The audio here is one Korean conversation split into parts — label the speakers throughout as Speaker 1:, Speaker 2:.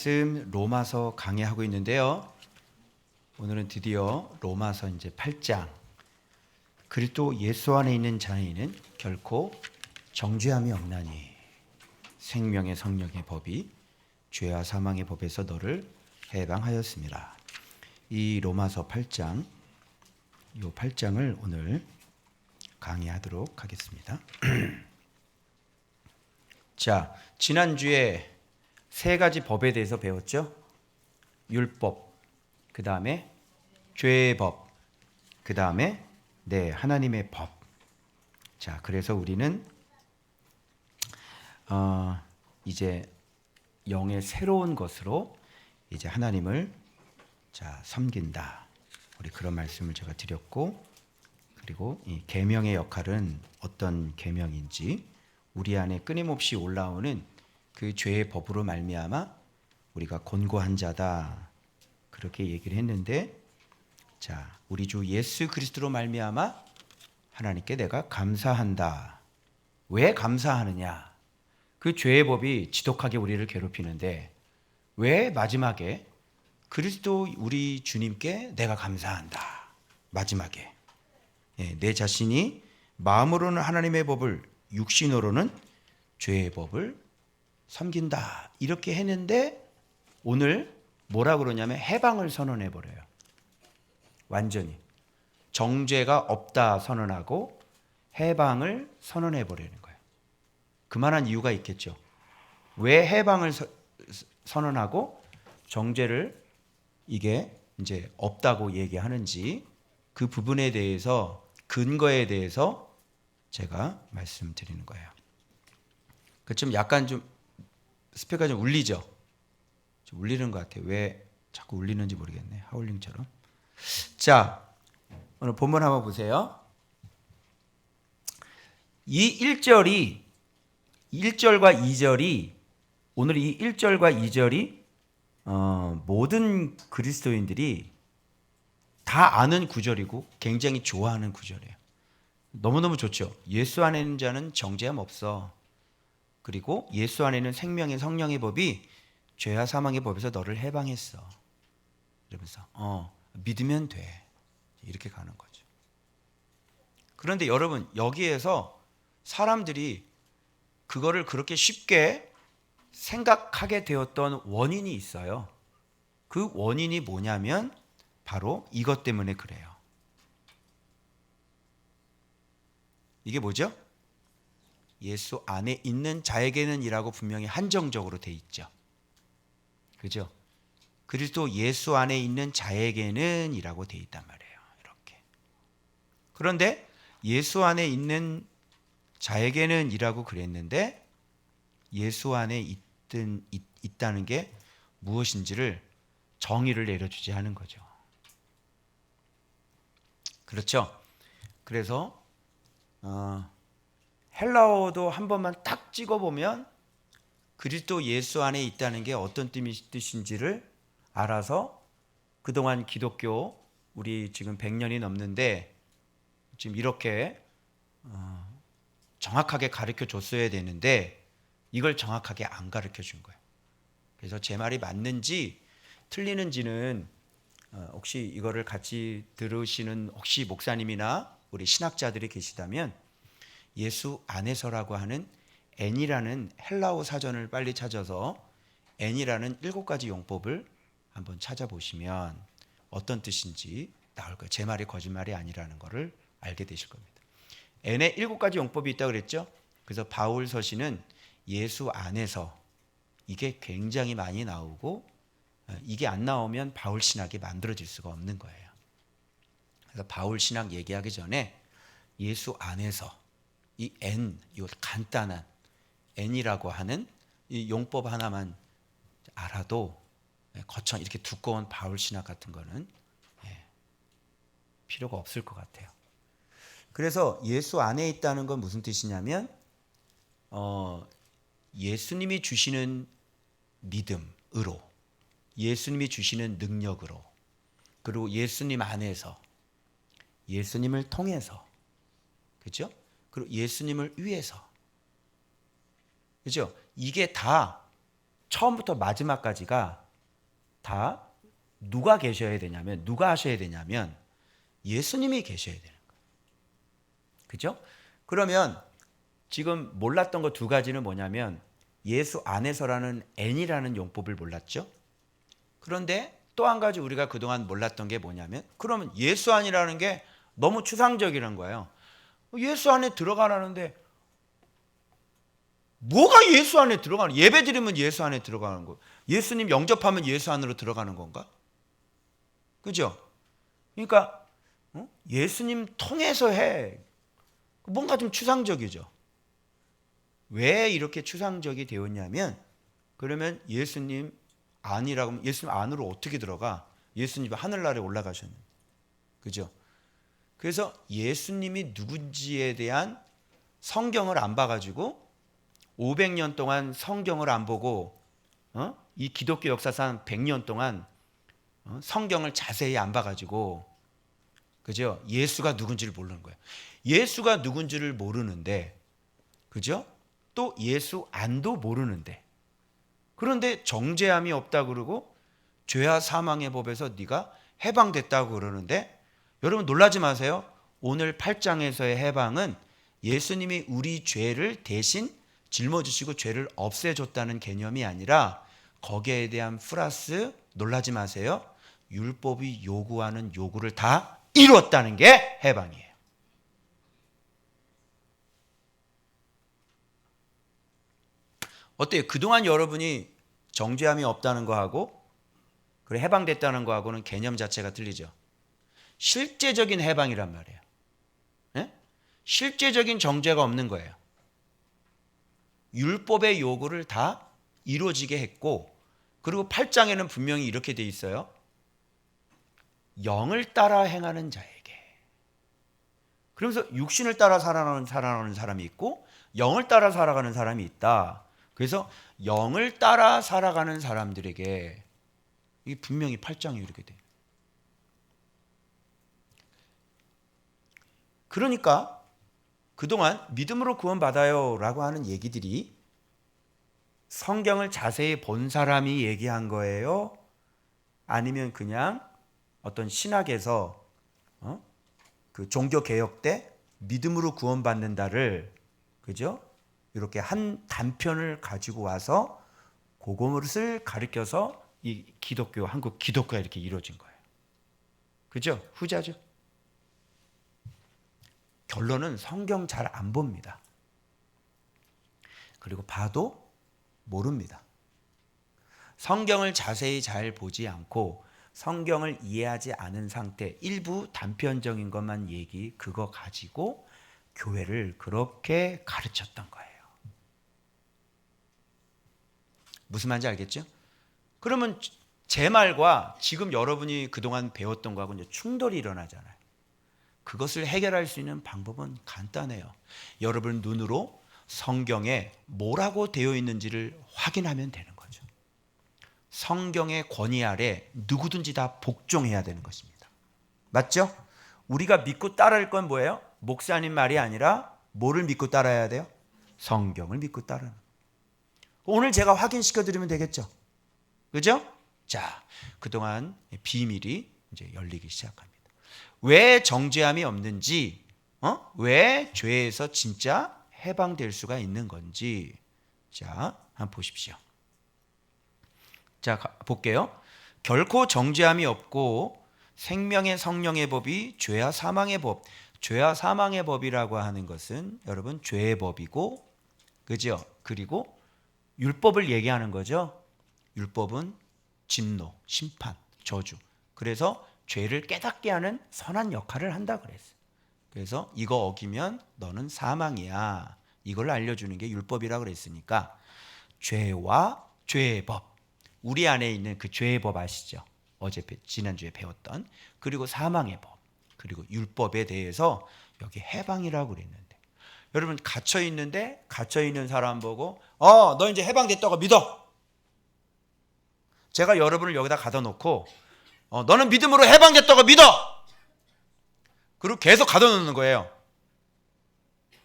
Speaker 1: 말씀 로마서 강의하고 있는데요. 오늘은 드디어 로마서 이제 8장. 그리스도 예수 안에 있는 자에는 결코 정죄함이 없나니 생명의 성령의 법이 죄와 사망의 법에서 너를 해방하였습니다. 이 로마서 8장, 이 8장을 오늘 강의하도록 하겠습니다. 자, 지난주에 세 가지 법에 대해서 배웠죠. 율법, 그 다음에 죄의 법, 그 다음에 하나님의 법. 자, 그래서 우리는 이제 영의 새로운 것으로 이제 하나님을 섬긴다. 우리 그런 말씀을 제가 드렸고, 그리고 이 계명의 역할은 어떤 계명인지, 우리 안에 끊임없이 올라오는 그 죄의 법으로 말미암아 우리가 곤고한 자다, 그렇게 얘기를 했는데, 자, 우리 주 예수 그리스도로 말미암아 하나님께 내가 감사한다. 왜 감사하느냐? 그 죄의 법이 지독하게 우리를 괴롭히는데 왜 마지막에 그리스도 우리 주님께 내가 감사한다. 마지막에 내 자신이 마음으로는 하나님의 법을, 육신으로는 죄의 법을 섬긴다, 이렇게 했는데 오늘 뭐라 그러냐면 해방을 선언해 버려요. 완전히 정죄가 없다 선언하고 해방을 선언해 버리는 거예요. 그만한 이유가 있겠죠. 왜 해방을 선언하고 정죄를 이게 이제 없다고 얘기하는지, 그 부분에 대해서, 근거에 대해서 제가 말씀드리는 거예요. 좀 약간 좀 스피커가 좀 울리죠? 좀 울리는 것 같아요. 왜 자꾸 울리는지 모르겠네. 하울링처럼. 자, 오늘 본문 한번 보세요. 이 1절과 2절이, 오늘 이 1절과 2절이 모든 그리스도인들이 다 아는 구절이고 굉장히 좋아하는 구절이에요. 너무너무 좋죠. 예수 안에 있는 자는 정죄함 없어. 그리고 예수 안에는 생명의 성령의 법이 죄와 사망의 법에서 너를 해방했어. 이러면서 믿으면 돼. 이렇게 가는 거죠. 그런데 여러분, 여기에서 사람들이 그거를 그렇게 쉽게 생각하게 되었던 원인이 있어요. 그 원인이 뭐냐면 바로 이것 때문에 그래요. 이게 뭐죠? 예수 안에 있는 자에게는 이라고 분명히 한정적으로 돼 있죠. 그죠? 그리스도 예수 안에 있는 자에게는 이라고 돼 있단 말이에요. 이렇게. 그런데 예수 안에 있는 자에게는 이라고 그랬는데 예수 안에 있다는 게 무엇인지를 정의를 내려주지 않은 거죠. 그렇죠? 그래서 헬라어도 한 번만 딱 찍어보면 그리스도 예수 안에 있다는 게 어떤 뜻인지를 알아서 그동안 기독교, 우리 지금 100년이 넘는데 지금 이렇게 정확하게 가르쳐 줬어야 되는데 이걸 정확하게 안 가르쳐 준 거예요. 그래서 제 말이 맞는지 틀리는지는 혹시 이거를 같이 들으시는 혹시 목사님이나 우리 신학자들이 계시다면 예수 안에서라고 하는 N이라는 헬라어 사전을 빨리 찾아서 N이라는 7가지 용법을 한번 찾아보시면 어떤 뜻인지 나올 거예요. 제 말이 거짓말이 아니라는 것을 알게 되실 겁니다. N에 7가지 용법이 있다고 그랬죠. 그래서 바울 서신은 예수 안에서, 이게 굉장히 많이 나오고 이게 안 나오면 바울 신학이 만들어질 수가 없는 거예요. 그래서 바울 신학 얘기하기 전에 예수 안에서 이 N, 이 간단한 N이라고 하는 이 용법 하나만 알아도 거창 이렇게 두꺼운 바울 신학 같은 거는 필요가 없을 것 같아요. 그래서 예수 안에 있다는 건 무슨 뜻이냐면 예수님이 주시는 믿음으로, 예수님이 주시는 능력으로, 그리고 예수님 안에서, 예수님을 통해서, 그렇죠? 그리고 예수님을 위해서, 그렇죠? 이게 다 처음부터 마지막까지가 다 누가 계셔야 되냐면, 누가 하셔야 되냐면 예수님이 계셔야 되는 거예요. 그죠? 그러면 지금 몰랐던 거 두 가지는 뭐냐면 예수 안에서라는 N이라는 용법을 몰랐죠. 그런데 또 한 가지 우리가 그동안 몰랐던 게 뭐냐면, 그러면 예수 안이라는 게 너무 추상적이라는 거예요. 예수 안에 들어가라는데 뭐가 예수 안에 들어가는, 예배 드리면 예수 안에 들어가는 거, 예수님 영접하면 예수 안으로 들어가는 건가? 그죠? 그러니까 예수님 통해서 해. 뭔가 좀 추상적이죠. 왜 이렇게 추상적이 되었냐면, 그러면 예수님 안이라고 하면 예수님 안으로 어떻게 들어가? 예수님이 하늘나라에 올라가셨는데. 그죠? 그래서 예수님이 누군지에 대한 성경을 안 봐가지고 500년 동안 성경을 안 보고 이 기독교 역사상 100년 동안 성경을 자세히 안 봐가지고, 그죠? 예수가 누군지를 모르는 거예요. 예수가 누군지를 모르는데, 그죠? 또 예수 안도 모르는데, 그런데 정죄함이 없다 그러고 죄와 사망의 법에서 네가 해방됐다고 그러는데, 여러분 놀라지 마세요. 오늘 8장에서의 해방은 예수님이 우리 죄를 대신 짊어지시고 죄를 없애줬다는 개념이 아니라, 거기에 대한 플러스, 놀라지 마세요, 율법이 요구하는 요구를 다 이루었다는 게 해방이에요. 어때요? 그동안 여러분이 정죄함이 없다는 거하고 그래 해방됐다는 거하고는 개념 자체가 틀리죠. 실제적인 해방이란 말이에요. 네? 실제적인 정죄가 없는 거예요. 율법의 요구를 다 이루어지게 했고, 그리고 8장에는 분명히 이렇게 돼 있어요. 영을 따라 행하는 자에게. 그러면서 육신을 따라 살아가는 사람이 있고 영을 따라 살아가는 사람이 있다. 그래서 영을 따라 살아가는 사람들에게, 이게 분명히 8장이 이렇게 돼요. 그러니까 그동안 믿음으로 구원받아요 라고 하는 얘기들이 성경을 자세히 본 사람이 얘기한 거예요? 아니면 그냥 어떤 신학에서 그 종교 개혁 때 믿음으로 구원받는다를, 그죠? 이렇게 한 단편을 가지고 와서 그것을 가르쳐서 이 기독교, 한국 기독교가 이렇게 이루어진 거예요. 그죠? 후자죠. 결론은 성경 잘 안 봅니다. 그리고 봐도 모릅니다. 성경을 자세히 잘 보지 않고 성경을 이해하지 않은 상태, 일부 단편적인 것만 그거 가지고 교회를 그렇게 가르쳤던 거예요. 무슨 말인지 알겠죠? 그러면 제 말과 지금 여러분이 그동안 배웠던 거하고 이제 충돌이 일어나잖아요. 그것을 해결할 수 있는 방법은 간단해요. 여러분 눈으로 성경에 뭐라고 되어 있는지를 확인하면 되는 거죠. 성경의 권위 아래 누구든지 다 복종해야 되는 것입니다. 맞죠? 우리가 믿고 따를 건 뭐예요? 목사님 말이 아니라 뭐를 믿고 따라야 돼요? 성경을 믿고 따르는. 오늘 제가 확인시켜 드리면 되겠죠? 그죠? 자, 그동안 비밀이 이제 열리기 시작합니다. 왜 정죄함이 없는지, 왜 죄에서 진짜 해방될 수가 있는 건지, 자, 한번 보십시오. 자, 볼게요. 결코 정죄함이 없고 생명의 성령의 법이 죄와 사망의 법. 죄와 사망의 법이라고 하는 것은 여러분 죄의 법이고, 그죠? 그리고 율법을 얘기하는 거죠. 율법은 진노, 심판, 저주. 그래서 죄를 깨닫게 하는 선한 역할을 한다 그랬어요. 그래서 이거 어기면 너는 사망이야. 이걸 알려주는 게 율법이라고 그랬으니까 죄와 죄의 법, 우리 안에 있는 그 죄의 법 아시죠? 지난주에 배웠던, 그리고 사망의 법, 그리고 율법에 대해서 여기 해방이라고 그랬는데, 여러분 갇혀있는데 갇혀있는 사람 보고 너 이제 해방됐다고 믿어. 제가 여러분을 여기다 가둬 놓고 너는 믿음으로 해방됐다고 믿어. 그리고 계속 가둬 놓는 거예요.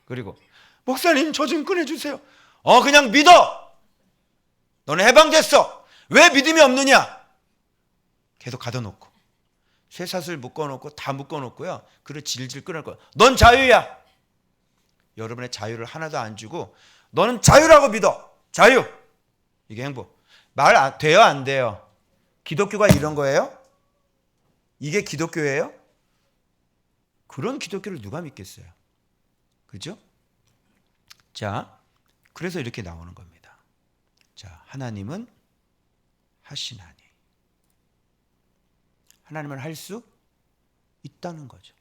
Speaker 1: 그리고 목사님 저 좀 꺼내주세요. 그냥 믿어. 너는 해방됐어. 왜 믿음이 없느냐? 계속 가둬놓고 쇠사슬 묶어놓고 다 묶어놓고요. 그를 질질 끌어놓고 넌 자유야. 여러분의 자유를 하나도 안 주고 너는 자유라고 믿어. 자유. 이게 행복. 말 돼요 안 돼요? 기독교가 이런 거예요? 이게 기독교예요? 그런 기독교를 누가 믿겠어요? 그죠? 자, 그래서 이렇게 나오는 겁니다. 자, 하나님은 하시나니. 하나님은 할 수 있다는 거죠.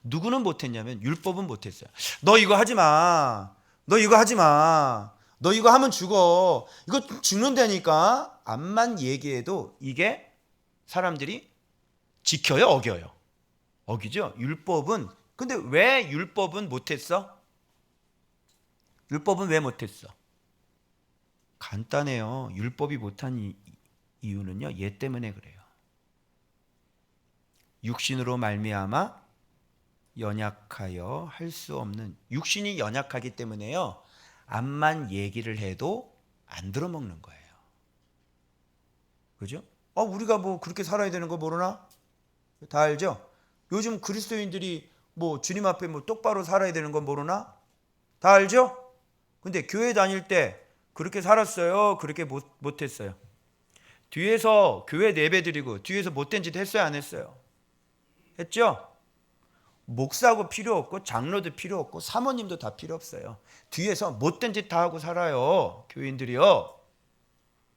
Speaker 1: 누구는 못했냐면 율법은 못했어요. 너 이거 하지 마. 너 이거 하지 마. 너 이거 하면 죽어. 이거 죽는다니까. 암만 얘기해도 이게 사람들이 지켜요, 어겨요? 어기죠. 율법은. 근데 왜 율법은 못했어? 율법은 왜 못했어? 간단해요. 율법이 못한 이유는요, 얘 때문에 그래요. 육신으로 말미암아 연약하여 할 수 없는, 육신이 연약하기 때문에요, 암만 얘기를 해도 안 들어먹는 거예요. 그죠? 우리가 뭐 그렇게 살아야 되는 거 모르나? 다 알죠? 요즘 그리스도인들이 뭐 주님 앞에 뭐 똑바로 살아야 되는 건 모르나? 다 알죠? 근데 교회 다닐 때 그렇게 살았어요? 그렇게 못했어요? 뒤에서 교회 예배 드리고 뒤에서 못된 짓 했어요? 안 했어요? 했죠? 목사고 필요 없고 장로도 필요 없고 사모님도 다 필요 없어요. 뒤에서 못된 짓 다 하고 살아요. 교인들이요.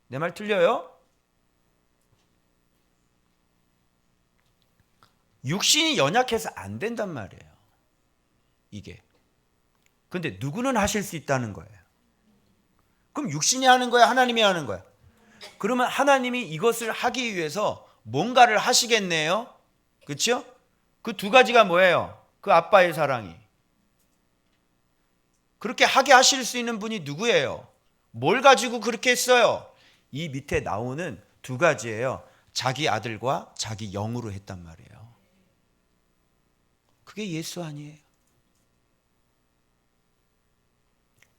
Speaker 1: 내 말 틀려요? 육신이 연약해서 안 된단 말이에요. 이게. 근데 누구는 하실 수 있다는 거예요. 그럼 육신이 하는 거야? 하나님이 하는 거야? 그러면 하나님이 이것을 하기 위해서 뭔가를 하시겠네요? 그렇죠? 그 두 가지가 뭐예요? 그 아빠의 사랑이. 그렇게 하게 하실 수 있는 분이 누구예요? 뭘 가지고 그렇게 했어요? 이 밑에 나오는 두 가지예요. 자기 아들과 자기 영으로 했단 말이에요. 그게 예수 아니에요?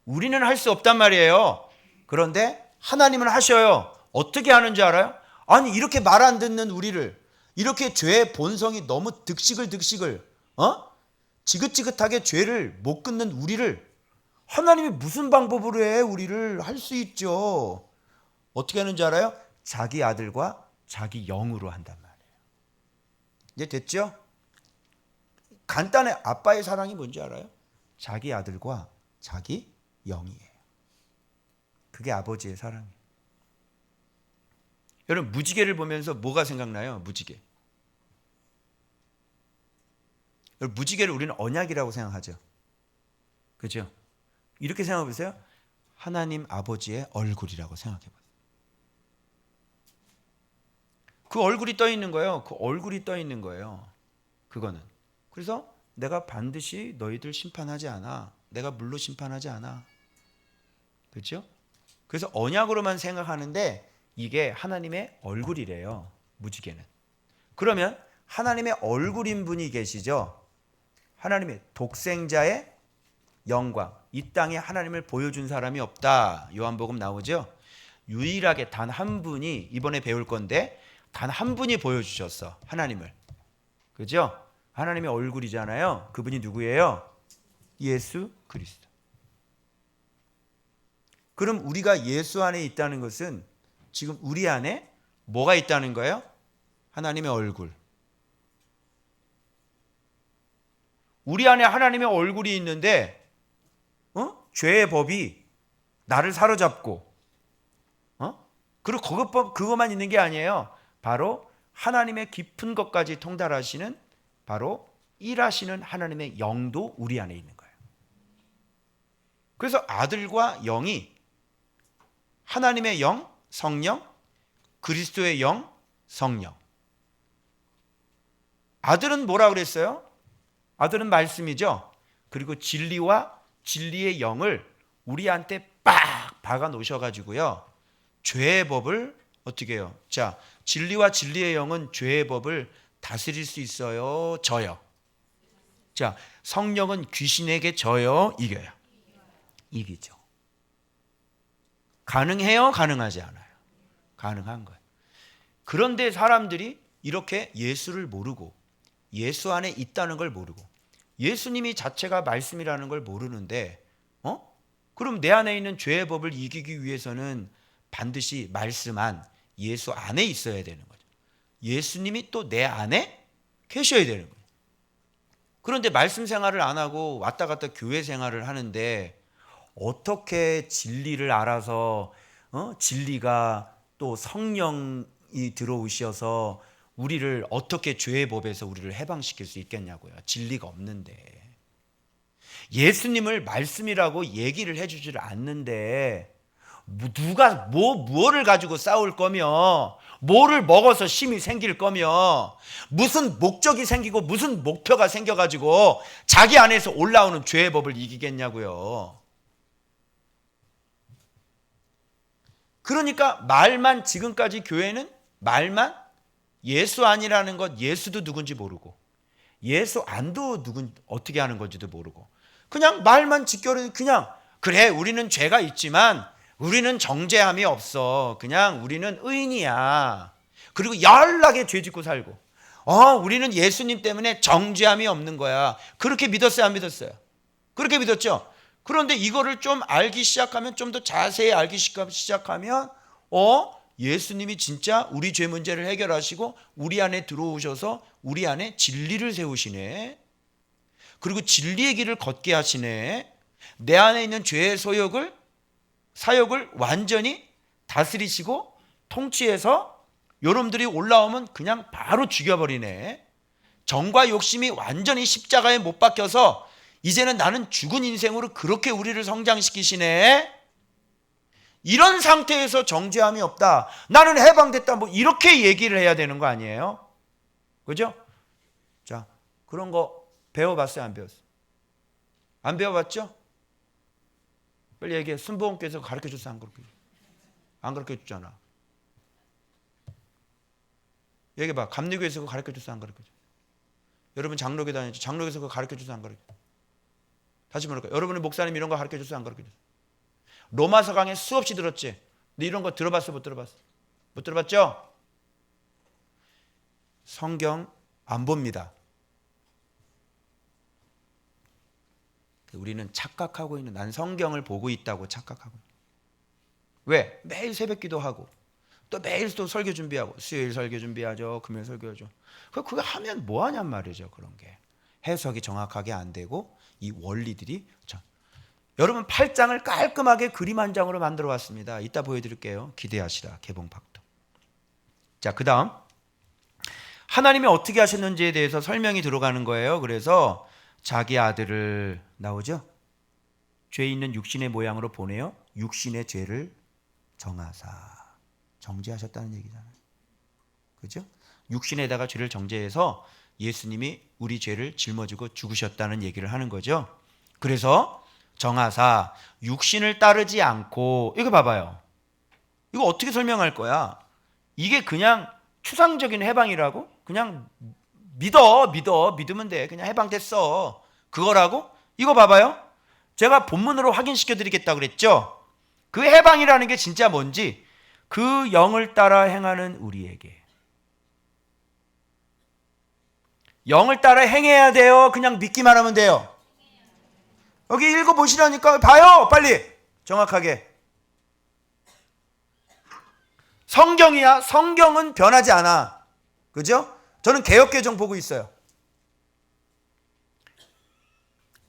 Speaker 1: 우리는 할 수 없단 말이에요. 그런데 하나님은 하셔요. 어떻게 하는지 알아요? 아니, 이렇게 말 안 듣는 우리를, 이렇게 죄의 본성이 너무 득식을 지긋지긋하게 죄를 못 끊는 우리를 하나님이 무슨 방법으로 해? 우리를 할 수 있죠. 어떻게 하는지 알아요? 자기 아들과 자기 영으로 한단 말이에요. 이제 됐죠? 간단해. 아빠의 사랑이 뭔지 알아요? 자기 아들과 자기 영이에요. 그게 아버지의 사랑이에요. 여러분, 무지개를 보면서 뭐가 생각나요? 무지개. 여러분, 무지개를 우리는 언약이라고 생각하죠. 그죠? 이렇게 생각해 보세요. 하나님 아버지의 얼굴이라고 생각해 보세요. 그 얼굴이 떠 있는 거예요. 그 얼굴이 떠 있는 거예요. 그거는. 그래서 내가 반드시 너희들 심판하지 않아. 내가 물로 심판하지 않아. 그렇죠? 그래서 언약으로만 생각하는데 이게 하나님의 얼굴이래요. 무지개는. 그러면 하나님의 얼굴인 분이 계시죠. 하나님의 독생자의 영광. 이 땅에 하나님을 보여준 사람이 없다. 요한복음 나오죠. 유일하게 단 한 분이, 이번에 배울 건데 단 한 분이 보여주셨어. 하나님을. 그죠? 하나님의 얼굴이잖아요. 그분이 누구예요? 예수 그리스도. 그럼 우리가 예수 안에 있다는 것은 지금 우리 안에 뭐가 있다는 거예요? 하나님의 얼굴. 우리 안에 하나님의 얼굴이 있는데 죄의 법이 나를 사로잡고 그리고 그것만 있는 게 아니에요. 바로 하나님의 깊은 것까지 통달하시는 바로 일하시는 하나님의 영도 우리 안에 있는 거예요. 그래서 아들과 영이 하나님의 영, 성령, 그리스도의 영, 성령. 아들은 뭐라 그랬어요? 아들은 말씀이죠. 그리고 진리와 진리의 영을 우리한테 빡 박아 놓으셔가지고요. 죄의 법을 어떻게 해요? 자, 진리와 진리의 영은 죄의 법을 다스릴 수 있어요? 져요? 자, 성령은 귀신에게 져요? 이겨요? 이기죠. 가능해요? 가능하지 않아요? 가능한 거예요. 그런데 사람들이 이렇게 예수를 모르고 예수 안에 있다는 걸 모르고 예수님이 자체가 말씀이라는 걸 모르는데 그럼 내 안에 있는 죄의 법을 이기기 위해서는 반드시 말씀 안 예수 안에 있어야 되는 거죠. 예수님이 또 내 안에 계셔야 되는 거예요. 그런데 말씀 생활을 안 하고 왔다 갔다 교회 생활을 하는데 어떻게 진리를 알아서 진리가 또 성령이 들어오셔서 우리를 어떻게 죄의 법에서 우리를 해방시킬 수 있겠냐고요. 진리가 없는데. 예수님을 말씀이라고 얘기를 해주지를 않는데 누가 뭐를 가지고 싸울 거며 뭐를 먹어서 힘이 생길 거며 무슨 목적이 생기고 무슨 목표가 생겨가지고 자기 안에서 올라오는 죄의 법을 이기겠냐고요. 그러니까 말만 지금까지 교회는 말만 예수 아니라는 것 예수도 누군지 모르고 예수 안도 어떻게 하는 건지도 모르고 그냥 말만 지켜는 그냥 그래 우리는 죄가 있지만 우리는 정죄함이 없어. 그냥 우리는 의인이야. 그리고 연락에 죄 짓고 살고 우리는 예수님 때문에 정죄함이 없는 거야. 그렇게 믿었어요? 안 믿었어요? 그렇게 믿었죠? 그런데 이거를 좀 알기 시작하면 좀 더 자세히 알기 시작하면 예수님이 진짜 우리 죄 문제를 해결하시고 우리 안에 들어오셔서 우리 안에 진리를 세우시네. 그리고 진리의 길을 걷게 하시네. 내 안에 있는 죄의 사역을 완전히 다스리시고 통치해서 여러분들이 올라오면 그냥 바로 죽여버리네. 정과 욕심이 완전히 십자가에 못 박혀서 이제는 나는 죽은 인생으로 그렇게 우리를 성장시키시네. 이런 상태에서 정죄함이 없다. 나는 해방됐다. 뭐 이렇게 얘기를 해야 되는 거 아니에요? 그죠? 자, 그런 거 배워봤어요? 안 배웠어요? 안 배워봤죠? 빨리 얘기해. 순복음교회에서 가르쳐줬어? 안 가르쳐줬어? 안 가르쳐줬잖아. 얘기해봐. 감리교회에서 가르쳐줬어? 안 가르쳐줬어? 여러분 장로교 다니죠? 장로교에서 가르쳐줬어? 안 가르쳐줬어? 다시 말할까요? 여러분의 목사님 이런 거 가르쳐줬어? 안 가르쳐줬어? 로마서 강의 수없이 들었지? 근데 이런 거 들어봤어? 못 들어봤어? 못 들어봤죠? 성경 안 봅니다. 우리는 착각하고 있는, 난 성경을 보고 있다고 착각하고 있는. 왜? 매일 새벽 기도하고 또 매일 또 설교 준비하고 수요일 설교 준비하죠. 금요일 설교하죠. 그거 하면 뭐 하냔 말이죠. 그런 게 해석이 정확하게 안 되고 이 원리들이 여러분 8장을 깔끔하게 그림 한 장으로 만들어 왔습니다. 이따 보여드릴게요. 기대하시라. 개봉박도. 자, 그 다음 하나님이 어떻게 하셨는지에 대해서 설명이 들어가는 거예요. 그래서 자기 아들을 나오죠. 죄 있는 육신의 모양으로 보내어 육신의 죄를 정하사 정죄하셨다는 얘기잖아요. 그죠? 육신에다가 죄를 정죄해서 예수님이 우리 죄를 짊어지고 죽으셨다는 얘기를 하는 거죠. 그래서 정하사 육신을 따르지 않고, 이거 봐봐요. 이거 어떻게 설명할 거야? 이게 그냥 추상적인 해방이라고? 그냥 믿으면 돼. 그냥 해방됐어. 그거라고? 이거 봐봐요. 제가 본문으로 확인시켜 드리겠다고 그랬죠. 그 해방이라는 게 진짜 뭔지 그 영을 따라 행하는 우리에게. 영을 따라 행해야 돼요? 그냥 믿기만 하면 돼요? 여기 읽어보시라니까. 봐요 빨리 정확하게. 성경이야. 성경은 변하지 않아. 그죠? 저는 개역개정 보고 있어요.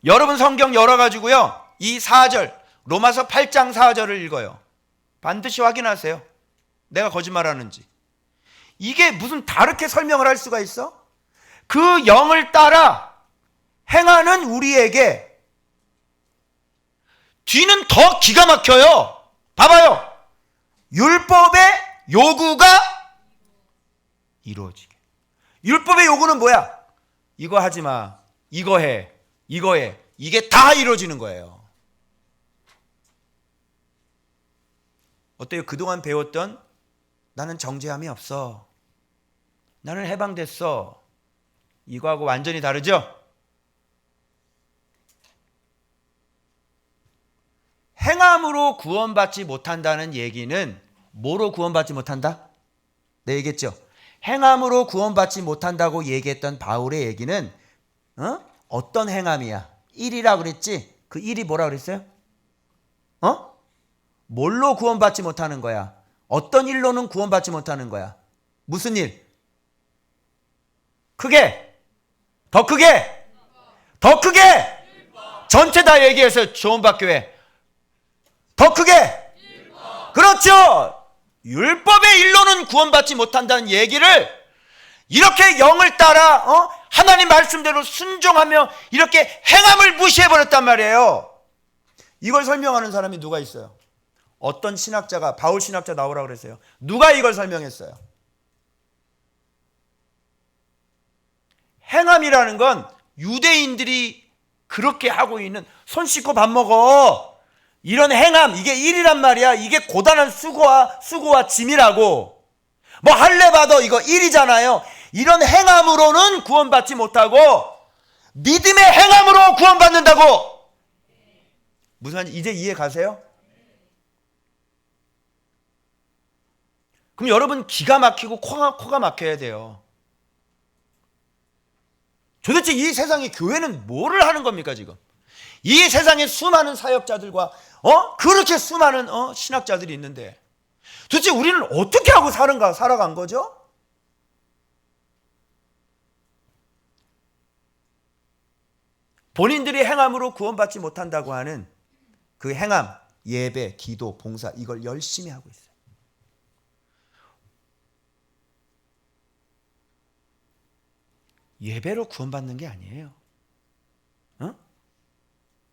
Speaker 1: 여러분 성경 열어가지고요 이 4절 로마서 8장 4절을 읽어요. 반드시 확인하세요. 내가 거짓말하는지. 이게 무슨 다르게 설명을 할 수가 있어? 그 영을 따라 행하는 우리에게. 뒤는 더 기가 막혀요. 봐봐요. 율법의 요구가 이루어지게. 율법의 요구는 뭐야? 이거 하지 마. 이거 해. 이거 해. 이게 다 이루어지는 거예요. 어때요? 그동안 배웠던 나는 정죄함이 없어. 나는 해방됐어. 이거하고 완전히 다르죠? 행함으로 구원받지 못한다는 얘기는 뭐로 구원받지 못한다? 네, 얘기했죠. 행함으로 구원받지 못한다고 얘기했던 바울의 얘기는 어떤 행함이야? 일이라 그랬지? 그 일이 뭐라 그랬어요? 뭘로 구원받지 못하는 거야? 어떤 일로는 구원받지 못하는 거야? 무슨 일? 크게! 더 크게! 더 크게! 전체 다 얘기해서 조원박교회 더 크게! 그렇죠! 율법의 일로는 구원받지 못한다는 얘기를 이렇게 영을 따라 하나님 말씀대로 순종하며 이렇게 행함을 무시해버렸단 말이에요. 이걸 설명하는 사람이 누가 있어요? 어떤 신학자가, 바울 신학자 나오라고 그랬어요. 누가 이걸 설명했어요? 행함이라는 건 유대인들이 그렇게 하고 있는 손 씻고 밥 먹어 이런 행함, 이게 일이란 말이야. 이게 고단한 수고와 짐이라고. 뭐 할례 받아, 이거 일이잖아요. 이런 행함으로는 구원받지 못하고 믿음의 행함으로 구원받는다고. 무슨 이제 이해 가세요? 그럼 여러분 기가 막히고 코가 막혀야 돼요. 도대체 이 세상의 교회는 뭐를 하는 겁니까 지금? 이 세상에 수많은 사역자들과 그렇게 수많은 신학자들이 있는데 도대체 우리는 어떻게 하고 살아간 거죠? 본인들이 행함으로 구원받지 못한다고 하는 그 행함, 예배, 기도, 봉사 이걸 열심히 하고 있어요. 예배로 구원받는 게 아니에요.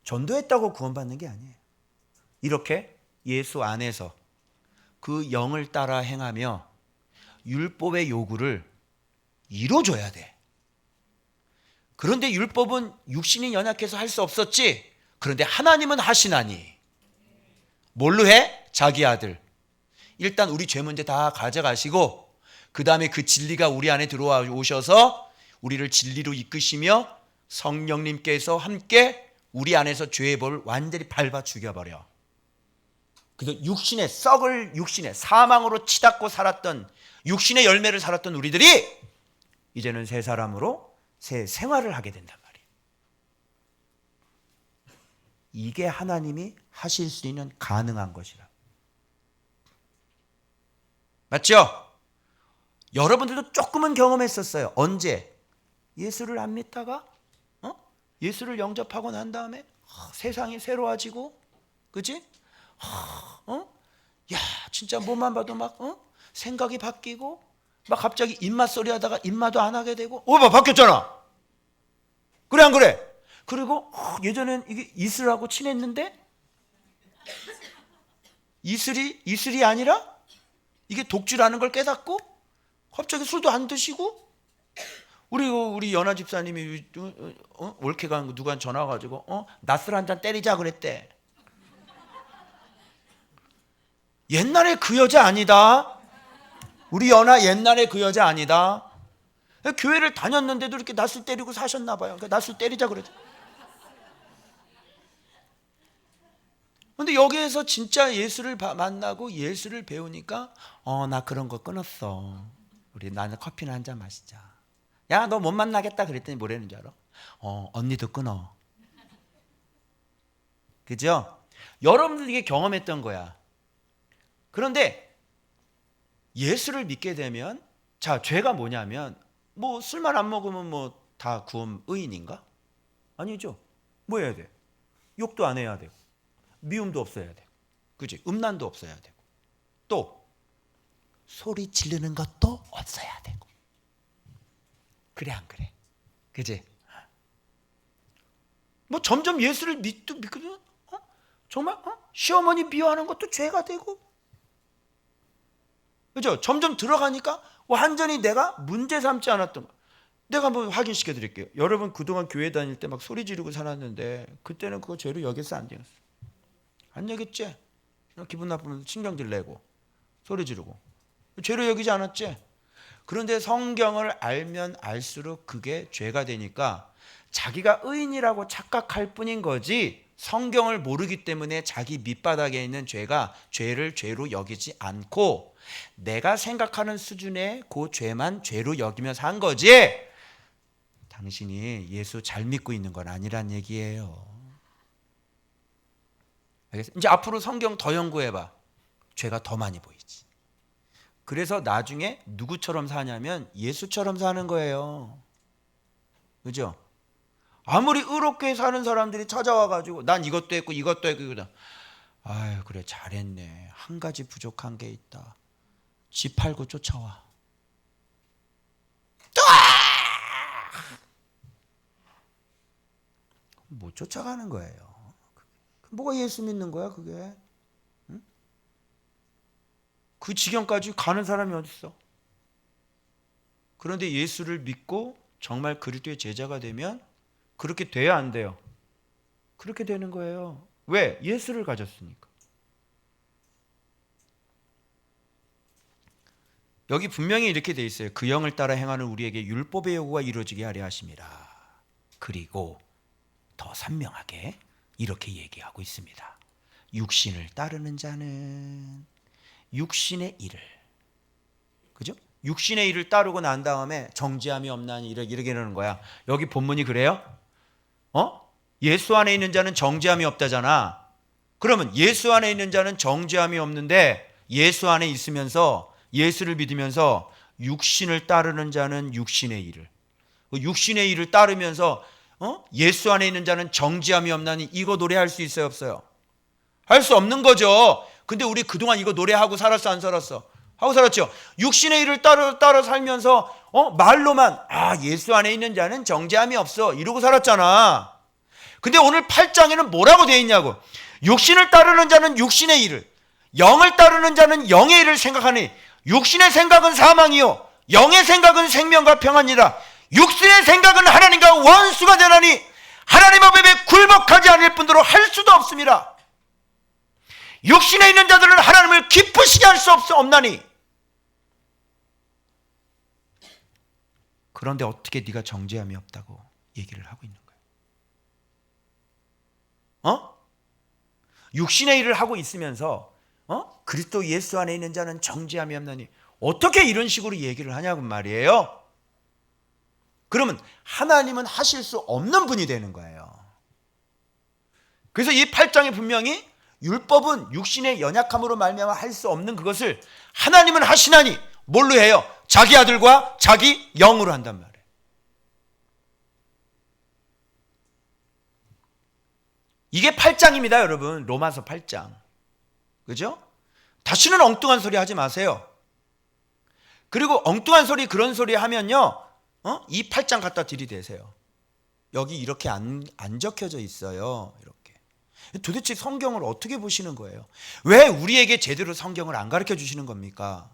Speaker 1: 전도했다고 구원받는 게 아니에요. 이렇게 예수 안에서 그 영을 따라 행하며 율법의 요구를 이뤄줘야 돼. 그런데 율법은 육신이 연약해서 할 수 없었지. 그런데 하나님은 하시나니 뭘로 해? 자기 아들. 일단 우리 죄 문제 다 가져가시고 그 다음에 그 진리가 우리 안에 들어와 오셔서 우리를 진리로 이끄시며 성령님께서 함께 우리 안에서 죄의 벌을 완전히 밟아 죽여버려. 그래서 육신의 사망으로 치닫고 살았던 육신의 열매를 살았던 우리들이 이제는 새 사람으로 새 생활을 하게 된단 말이에요. 이게 하나님이 하실 수 있는 가능한 것이라. 맞죠? 여러분들도 조금은 경험했었어요. 언제? 예수를 안 믿다가 예수를 영접하고 난 다음에 세상이 새로워지고, 그치? 야, 진짜 뭐만 봐도 막 생각이 바뀌고, 막 갑자기 입맛 소리 하다가 입맛도 안 하게 되고, 봐 바뀌었잖아. 그래 안 그래? 그리고 예전엔 이게 이슬하고 친했는데 이슬이 아니라 이게 독주라는 걸 깨닫고 갑자기 술도 안 드시고. 우리 연하 집사님이 올케가 누가 전화 와가지고 낯을 한 잔 때리자 그랬대. 옛날에 그 여자 아니다. 우리 연하 옛날에 그 여자 아니다. 교회를 다녔는데도 이렇게 낯을 때리고 사셨나 봐요. 그러니까 낯을 때리자 그랬대. 근데 여기에서 진짜 예수를 만나고 예수를 배우니까 나 그런 거 끊었어. 우리 나는 커피나 한 잔 마시자. 야, 너 못 만나겠다 그랬더니 뭐라는 줄 알아? 언니도 끊어. 그죠? 여러분들 이게 경험했던 거야. 그런데 예수를 믿게 되면 자, 죄가 뭐냐면 뭐 술만 안 먹으면 뭐 다 구원 의인인가? 아니죠. 뭐 해야 돼? 욕도 안 해야 되고 미움도 없어야 되고, 그지? 음란도 없어야 되고, 또 소리 지르는 것도 없어야 되고. 그래 안 그래? 그지? 뭐 점점 예수를 믿거든. 정말 시어머니 미워하는 것도 죄가 되고, 그죠? 점점 들어가니까 완전히 내가 문제 삼지 않았던 거. 내가 한번 확인시켜 드릴게요. 여러분 그동안 교회 다닐 때 막 소리 지르고 살았는데 그때는 그거 죄로 여겼어 안 여겼어? 안 여겼지? 기분 나쁘면 신경질 내고 소리 지르고 죄로 여기지 않았지? 그런데 성경을 알면 알수록 그게 죄가 되니까 자기가 의인이라고 착각할 뿐인 거지 성경을 모르기 때문에 자기 밑바닥에 있는 죄가 죄를 죄로 여기지 않고 내가 생각하는 수준의 그 죄만 죄로 여기면서 한 거지, 당신이 예수 잘 믿고 있는 건 아니란 얘기예요. 알겠어요? 이제 앞으로 성경 더 연구해봐. 죄가 더 많이 보이지. 그래서 나중에 누구처럼 사냐면 예수처럼 사는 거예요. 그죠? 아무리 의롭게 사는 사람들이 찾아와가지고 난 이것도 했고 이것도 했고 이거다. 아유 그래 잘했네. 한 가지 부족한 게 있다. 집 팔고 쫓아와. 못 쫓아가는 거예요. 뭐가 예수 믿는 거야 그게? 응? 그 지경까지 가는 사람이 어딨어? 그런데 예수를 믿고 정말 그리스도의 제자가 되면 그렇게 돼야 안 돼요? 그렇게 되는 거예요. 왜? 예수를 가졌으니까. 여기 분명히 이렇게 돼 있어요. 그 영을 따라 행하는 우리에게 율법의 요구가 이루어지게 하려 하심이라. 그리고 더 선명하게 이렇게 얘기하고 있습니다. 육신을 따르는 자는 육신의 일을, 그죠? 육신의 일을 따르고 난 다음에 정죄함이 없나니 이렇게 이러는 거야. 여기 본문이 그래요? 예수 안에 있는 자는 정죄함이 없다잖아. 그러면 예수 안에 있는 자는 정죄함이 없는데 예수 안에 있으면서 예수를 믿으면서 육신을 따르는 자는 육신의 일을, 육신의 일을 따르면서 예수 안에 있는 자는 정죄함이 없나니 이거 노래할 수 있어요 없어요? 할 수 없는 거죠. 근데 우리 그동안 이거 노래하고 살았어 안 살았어? 하고 살았죠. 육신의 일을 따라 살면서 말로만 예수 안에 있는 자는 정죄함이 없어 이러고 살았잖아. 근데 오늘 8장에는 뭐라고 되어 있냐고. 육신을 따르는 자는 육신의 일을, 영을 따르는 자는 영의 일을 생각하니 육신의 생각은 사망이요 영의 생각은 생명과 평안이라. 육신의 생각은 하나님과 원수가 되나니 하나님 앞에 굴복하지 않을 뿐더러 할 수도 없습니다. 육신에 있는 자들은 하나님을 기쁘시게 할 수 없나니. 그런데 어떻게 네가 정죄함이 없다고 얘기를 하고 있는 거야? 육신의 일을 하고 있으면서 그리스도 예수 안에 있는 자는 정죄함이 없나니 어떻게 이런 식으로 얘기를 하냐고 말이에요. 그러면 하나님은 하실 수 없는 분이 되는 거예요. 그래서 이 8장에 분명히 율법은 육신의 연약함으로 말미암아 할 수 없는 그것을 하나님은 하시나니 뭘로 해요? 자기 아들과 자기 영으로 한단 말이에요. 이게 8장입니다 여러분. 로마서 8장. 그죠? 다시는 엉뚱한 소리 하지 마세요. 그리고 엉뚱한 소리 그런 소리 하면요 이 8장 갖다 들이대세요. 여기 이렇게 안 적혀져 있어요. 이렇게. 도대체 성경을 어떻게 보시는 거예요? 왜 우리에게 제대로 성경을 안 가르쳐 주시는 겁니까?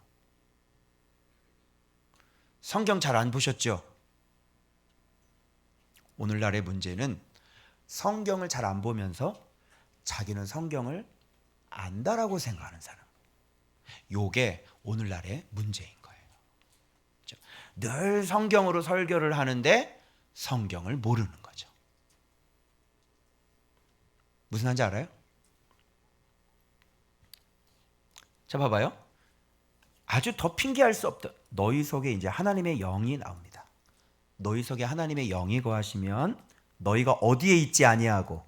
Speaker 1: 성경 잘 안 보셨죠? 오늘날의 문제는 성경을 잘 안 보면서 자기는 성경을 안다라고 생각하는 사람. 요게 오늘날의 문제인 거예요. 늘 성경으로 설교를 하는데 성경을 모르는 거죠. 무슨 말인지 알아요? 자 봐봐요. 아주 더 핑계할 수 없다. 너희 속에 이제 하나님의 영이 나옵니다. 너희 속에 하나님의 영이 거하시면 너희가 어디에 있지 아니하고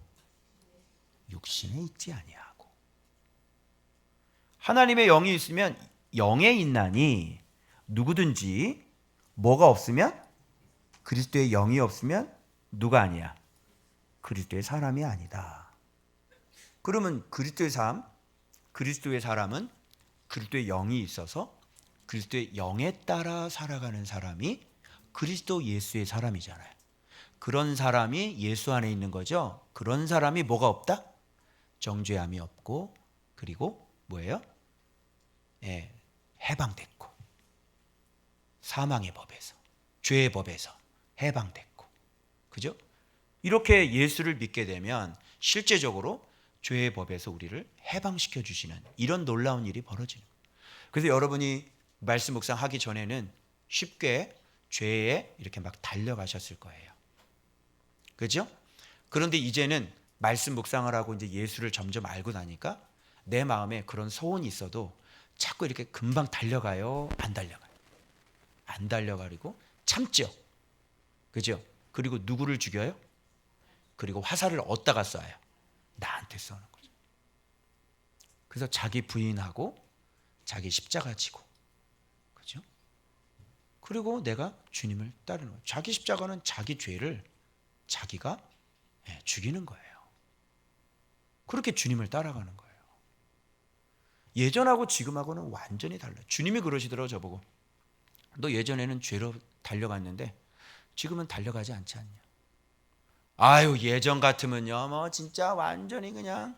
Speaker 1: 육신에 있지 아니하고. 하나님의 영이 있으면 영에 있나니 누구든지 뭐가 없으면 그리스도의 영이 없으면 누가 아니야? 그리스도의 사람이 아니다. 그러면 그리스도의 삶, 그리스도의 사람은 그리스도의 영이 있어서 그리스도의 영에 따라 살아가는 사람이 그리스도 예수의 사람이잖아요. 그런 사람이 예수 안에 있는 거죠. 그런 사람이 뭐가 없다? 정죄함이 없고 그리고 뭐예요? 해방됐고 사망의 법에서 죄의 법에서 해방됐고 그죠? 이렇게 예수를 믿게 되면 실제적으로 죄의 법에서 우리를 해방시켜 주시는 이런 놀라운 일이 벌어지는 거예요. 그래서 여러분이 말씀 묵상하기 전에는 쉽게 죄에 이렇게 막 달려가셨을 거예요. 그죠? 그런데 이제는 말씀 묵상을 하고 이제 예수를 점점 알고 나니까 내 마음에 그런 소원이 있어도 자꾸 이렇게 금방 달려가요? 안 달려가요? 안 달려가리고 참죠. 그죠? 그리고 누구를 죽여요? 그리고 화살을 어디다가 쏴요? 나한테 쏘는 거죠. 그래서 자기 부인하고 자기 십자가 지고, 그죠? 그리고 내가 주님을 따르는 거예요. 자기 십자가는 자기 죄를 자기가 죽이는 거예요. 그렇게 주님을 따라가는 거예요. 예전하고 지금하고는 완전히 달라요. 주님이 그러시더라고요. 저보고 너 예전에는 죄로 달려갔는데 지금은 달려가지 않지 않냐. 아유, 예전 같으면요 뭐 진짜 완전히 그냥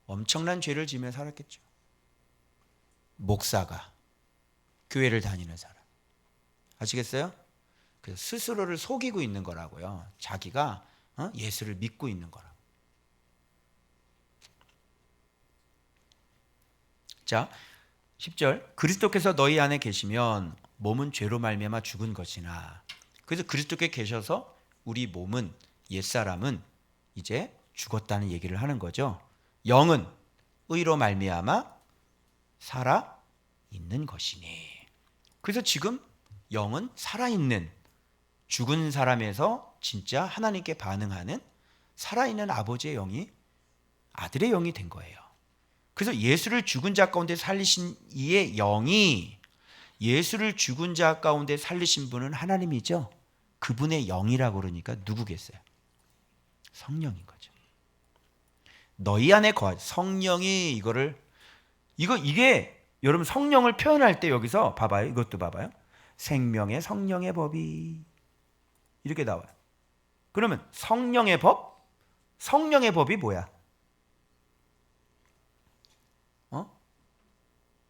Speaker 1: 엄청난 죄를 지며 살았겠죠. 목사가, 교회를 다니는 사람, 아시겠어요? 그래서 스스로를 속이고 있는 거라고요. 자기가 예수를 믿고 있는 거라고. 자, 10절, 그리스도께서 너희 안에 계시면 몸은 죄로 말미암아 죽은 것이나. 그래서 그리스도께 계셔서 우리 몸은, 옛사람은 이제 죽었다는 얘기를 하는 거죠. 영은 의로 말미암아 살아 있는 것이니. 그래서 지금 영은 살아있는, 죽은 사람에서 진짜 하나님께 반응하는 살아있는 아버지의 영이 아들의 영이 된 거예요. 그래서 예수를 죽은 자 가운데 살리신 이의 영이, 예수를 죽은 자 가운데 살리신 분은 하나님이죠. 그분의 영이라고 그러니까 누구겠어요? 성령인 거죠. 너희 안에 거하, 성령이 이게 여러분 성령을 표현할 때 여기서 봐봐요. 이것도 봐봐요. 생명의 성령의 법이 이렇게 나와요. 그러면 성령의 법? 성령의 법이 뭐야?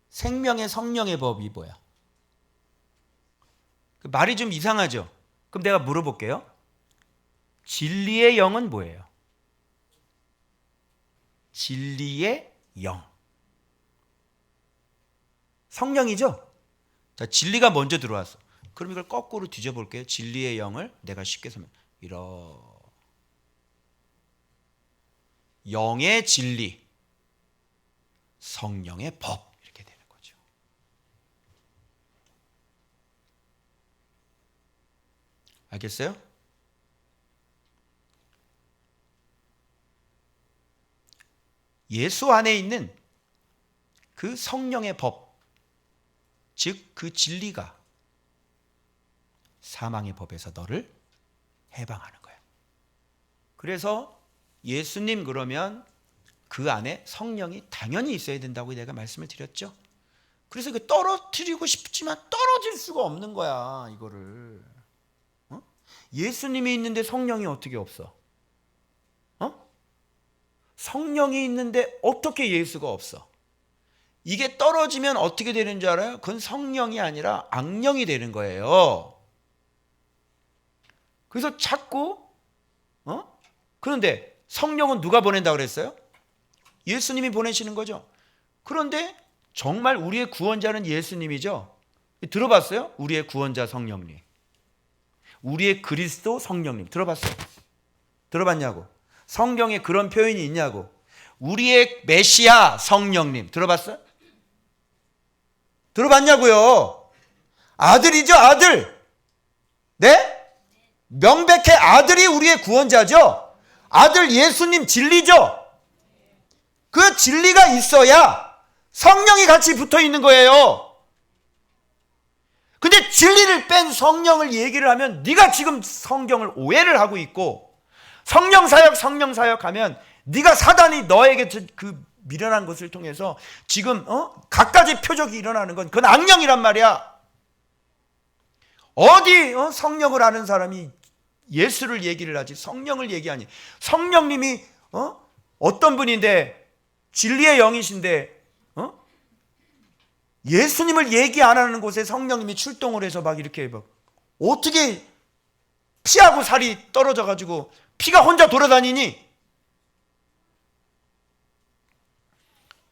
Speaker 1: 생명의 성령의 법이 뭐야? 말이 좀 이상하죠? 그럼 내가 물어볼게요. 진리의 영은 뭐예요? 진리의 영. 성령이죠? 자, 진리가 먼저 들어왔어. 그럼 이걸 거꾸로 뒤져볼게요. 진리의 영을 내가 쉽게 영의 진리, 성령의 법, 이렇게 되는 거죠. 알겠어요? 예수 안에 있는 그 성령의 법, 즉 그 진리가 사망의 법에서 너를 해방하는 거예요. 그래서 예수님 그러면 그 안에 성령이 당연히 있어야 된다고 내가 말씀을 드렸죠. 그래서 이거 떨어뜨리고 싶지만 떨어질 수가 없는 거야, 이거를. 예수님이 있는데 성령이 어떻게 없어? 성령이 있는데 어떻게 예수가 없어? 이게 떨어지면 어떻게 되는 줄 알아요? 그건 성령이 아니라 악령이 되는 거예요. 그래서 자꾸 그런데 성령은 누가 보낸다고 그랬어요? 예수님이 보내시는 거죠. 그런데 정말 우리의 구원자는 예수님이죠. 들어봤어요? 우리의 구원자 성령님, 우리의 그리스도 성령님 들어봤어요? 들어봤냐고? 성경에 그런 표현이 있냐고? 우리의 메시아 성령님 들어봤어요? 들어봤냐고요? 아들이죠, 아들. 네? 명백해 아들이 우리의 구원자죠. 아들 예수님 진리죠. 그 진리가 있어야 성령이 같이 붙어 있는 거예요. 근데 진리를 뺀 성령을 얘기를 하면 네가 지금 성경을 오해를 하고 있고, 성령 사역 하면 네가 사단이 너에게 그 미련한 것을 통해서 지금 갖가지 표적이 일어나는 건 그건 악령이란 말이야. 어디 성령을 아는 사람이 예수를 얘기를 하지 성령을 얘기하니? 성령님이 어떤 분인데 진리의 영이신데 예수님을 얘기 안 하는 곳에 성령님이 출동을 해서 막 이렇게 막 어떻게 피하고 살이 떨어져 가지고 피가 혼자 돌아다니니?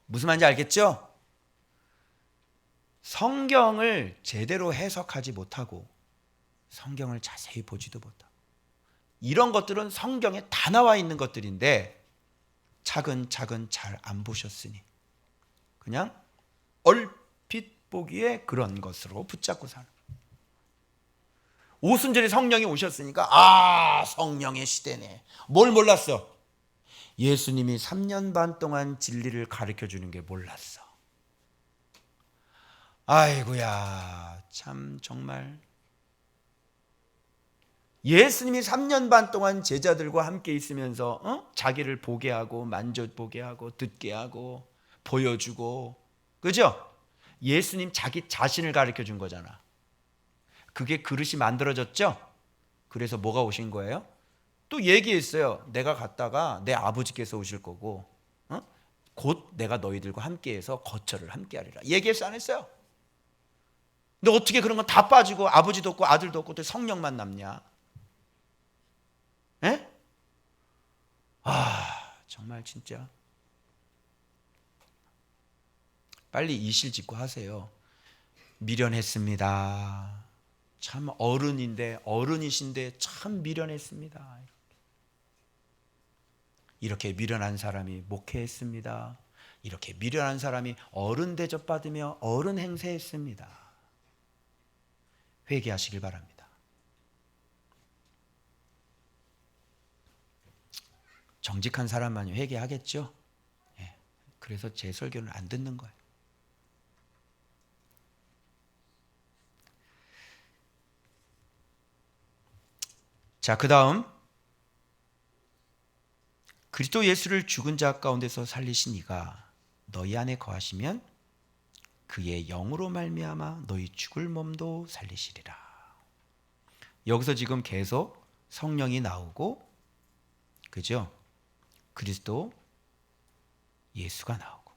Speaker 1: 무슨 말인지 알겠죠? 성경을 제대로 해석하지 못하고 성경을 자세히 보지도 못하고 이런 것들은 성경에 다 나와 있는 것들인데 차근차근 잘 안 보셨으니 그냥 얼핏 보기에 그런 것으로 붙잡고 사는. 오순절에 성령이 오셨으니까 성령의 시대네. 뭘 몰랐어? 예수님이 3년 반 동안 진리를 가르쳐 주는 게 몰랐어. 아이고야, 참 정말 예수님이 3년 반 동안 제자들과 함께 있으면서 자기를 보게 하고 만져보게 하고 듣게 하고 보여주고, 그죠? 예수님 자기 자신을 가르쳐 준 거잖아. 그게 그릇이 만들어졌죠? 그래서 뭐가 오신 거예요? 또 얘기했어요. 내가 갔다가 내 아버지께서 오실 거고 곧 내가 너희들과 함께해서 거처를 함께하리라. 얘기했어 안 했어요? 근데 어떻게 그런 건 다 빠지고 아버지도 없고 아들도 없고 또 성령만 남냐? 에? 정말 진짜 빨리 이실 짓고 하세요. 미련했습니다. 참 어른이신데 참 미련했습니다. 이렇게 미련한 사람이 목회했습니다. 이렇게 미련한 사람이 어른 대접받으며 어른 행세했습니다. 회개하시길 바랍니다. 정직한 사람만이 회개하겠죠. 그래서 제 설교는 안 듣는 거예요. 자, 그 다음 그리스도 예수를 죽은 자 가운데서 살리신 이가 너희 안에 거하시면 그의 영으로 말미암아 너희 죽을 몸도 살리시리라. 여기서 지금 계속 성령이 나오고, 그죠? 그리스도 예수가 나오고.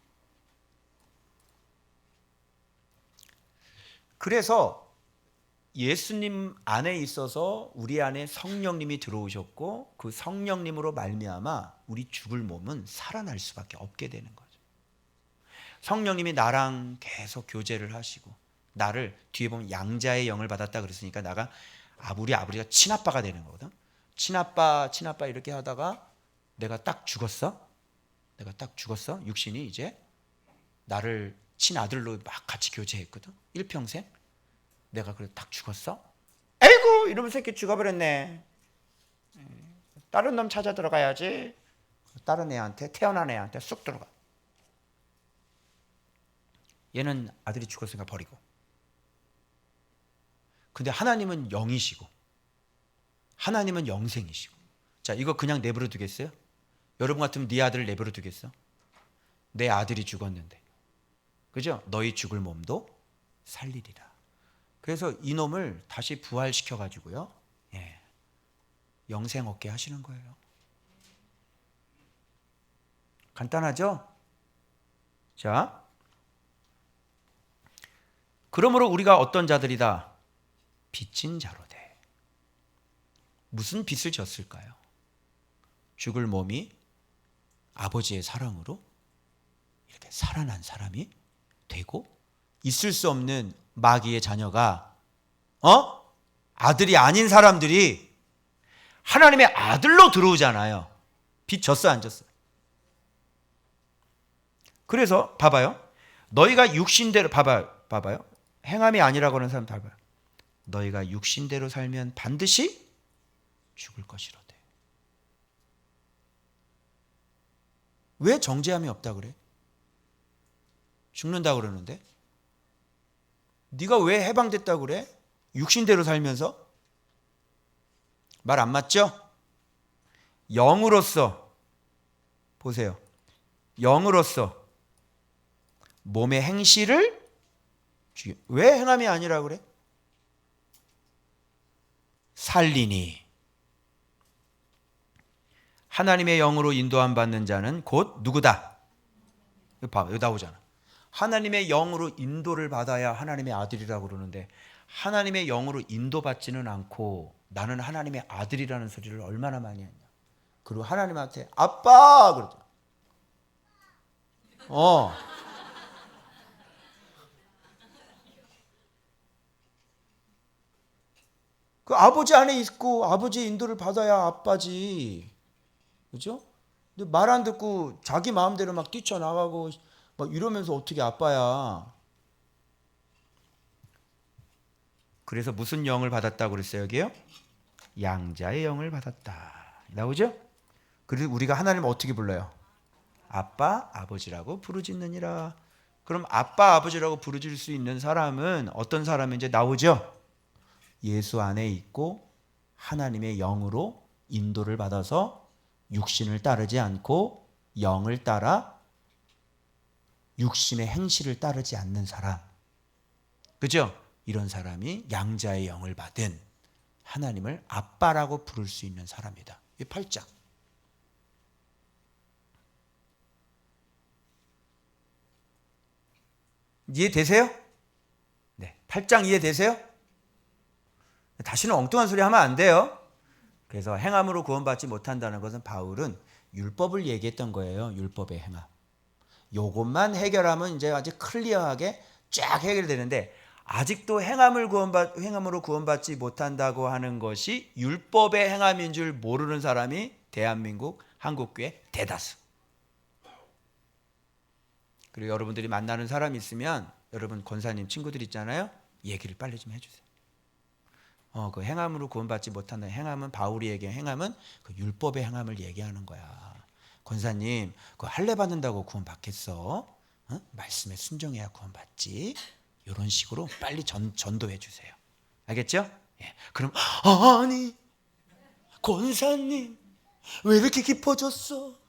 Speaker 1: 그래서 예수님 안에 있어서 우리 안에 성령님이 들어오셨고 그 성령님으로 말미암아 우리 죽을 몸은 살아날 수밖에 없게 되는 거죠. 성령님이 나랑 계속 교제를 하시고 나를 뒤에 보면 양자의 영을 받았다 그랬으니까 나가 우리 아버지가 친아빠가 되는 거거든. 친아빠 이렇게 하다가 내가 딱 죽었어. 육신이 이제 나를 친아들로 막 같이 교제했거든. 일평생. 내가 그래 딱 죽었어? 에이구 이러면 새끼 죽어버렸네. 다른 놈 찾아 들어가야지. 다른 애한테 태어난 애한테 쑥 들어가. 얘는 아들이 죽었으니까 버리고. 근데 하나님은 영이시고 하나님은 영생이시고. 자, 이거 그냥 내버려 두겠어요? 여러분 같으면 네 아들을 내버려 두겠어? 내 아들이 죽었는데, 그죠? 너희 죽을 몸도 살리리라. 그래서 이놈을 다시 부활시켜 가지고요, 영생 얻게 하시는 거예요. 간단하죠? 자, 그러므로 우리가 어떤 자들이다? 빚진 자로 돼. 무슨 빚을 졌을까요? 죽을 몸이 아버지의 사랑으로 이렇게 살아난 사람이 되고, 있을 수 없는 마귀의 자녀가 아들이 아닌 사람들이 하나님의 아들로 들어오잖아요. 빚 졌어 안 졌어? 그래서 봐봐요. 너희가 육신대로 봐봐요. 행함이 아니라고 하는 사람 다 봐요. 너희가 육신대로 살면 반드시 죽을 것이로되. 왜 정죄함이 없다 그래? 죽는다 그러는데? 네가 왜 해방됐다 그래? 육신대로 살면서? 말 안 맞죠? 영으로서 보세요. 영으로서 몸의 행실을 왜 행함이 아니라 그래? 살리니. 하나님의 영으로 인도함 받는 자는 곧 누구다? 여기 나오잖아. 하나님의 영으로 인도를 받아야 하나님의 아들이라고 그러는데 하나님의 영으로 인도받지는 않고 나는 하나님의 아들이라는 소리를 얼마나 많이 했냐. 그리고 하나님한테 아빠 그러죠. 그 아버지 안에 있고 아버지의 인도를 받아야 아빠지. 그죠? 근데 말 안 듣고 자기 마음대로 막 뛰쳐나가고 막 이러면서 어떻게 아빠야. 그래서 무슨 영을 받았다고 그랬어요 여기요? 양자의 영을 받았다. 나오죠? 그리고 우리가 하나님을 어떻게 불러요? 아빠, 아버지라고 부르짖느니라. 그럼 아빠, 아버지라고 부르짖을 수 있는 사람은 어떤 사람인지 나오죠? 예수 안에 있고 하나님의 영으로 인도를 받아서 육신을 따르지 않고 영을 따라 육신의 행실을 따르지 않는 사람. 그죠? 이런 사람이 양자의 영을 받은 하나님을 아빠라고 부를 수 있는 사람이다. 이 8장. 이해되세요? 네. 8장 이해되세요? 다시는 엉뚱한 소리 하면 안 돼요. 그래서 행함으로 구원받지 못한다는 것은 바울은 율법을 얘기했던 거예요. 율법의 행함. 요것만 해결하면 이제 아주 클리어하게 쫙 해결되는데 아직도 행함으로 구원받지 못한다고 하는 것이 율법의 행함인 줄 모르는 사람이 대한민국 한국교회 대다수. 그리고 여러분들이 만나는 사람 있으면 여러분 권사님 친구들 있잖아요. 얘기를 빨리 좀 해주세요. 그 행함으로 구원받지 못한다. 행함은 바울이 얘기한 행함은 그 율법의 행함을 얘기하는 거야. 권사님, 그 할례 받는다고 구원 받겠어? 말씀에 순종해야 구원 받지. 이런 식으로 빨리 전도해 주세요. 알겠죠? 예. 그럼 아니 권사님 왜 이렇게 깊어졌어?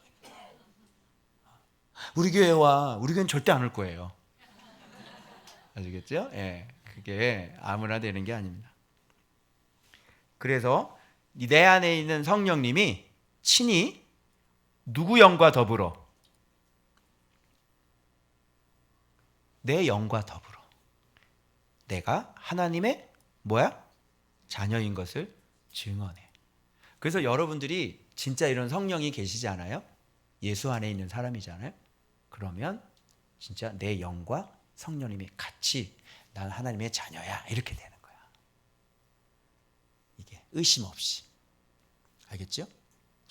Speaker 1: 우리 교회와 우리 교회는 절대 안 올 거예요. 아시겠죠? 예. 그게 아무나 되는 게 아닙니다. 그래서 내 안에 있는 성령님이 친히 누구 영과 더불어? 내 영과 더불어 내가 하나님의 뭐야? 자녀인 것을 증언해. 그래서 여러분들이 진짜 이런 성령이 계시지 않아요? 예수 안에 있는 사람이잖아요. 그러면 진짜 내 영과 성령님이 같이 난 하나님의 자녀야 이렇게 되는 거야. 이게 의심 없이. 알겠죠?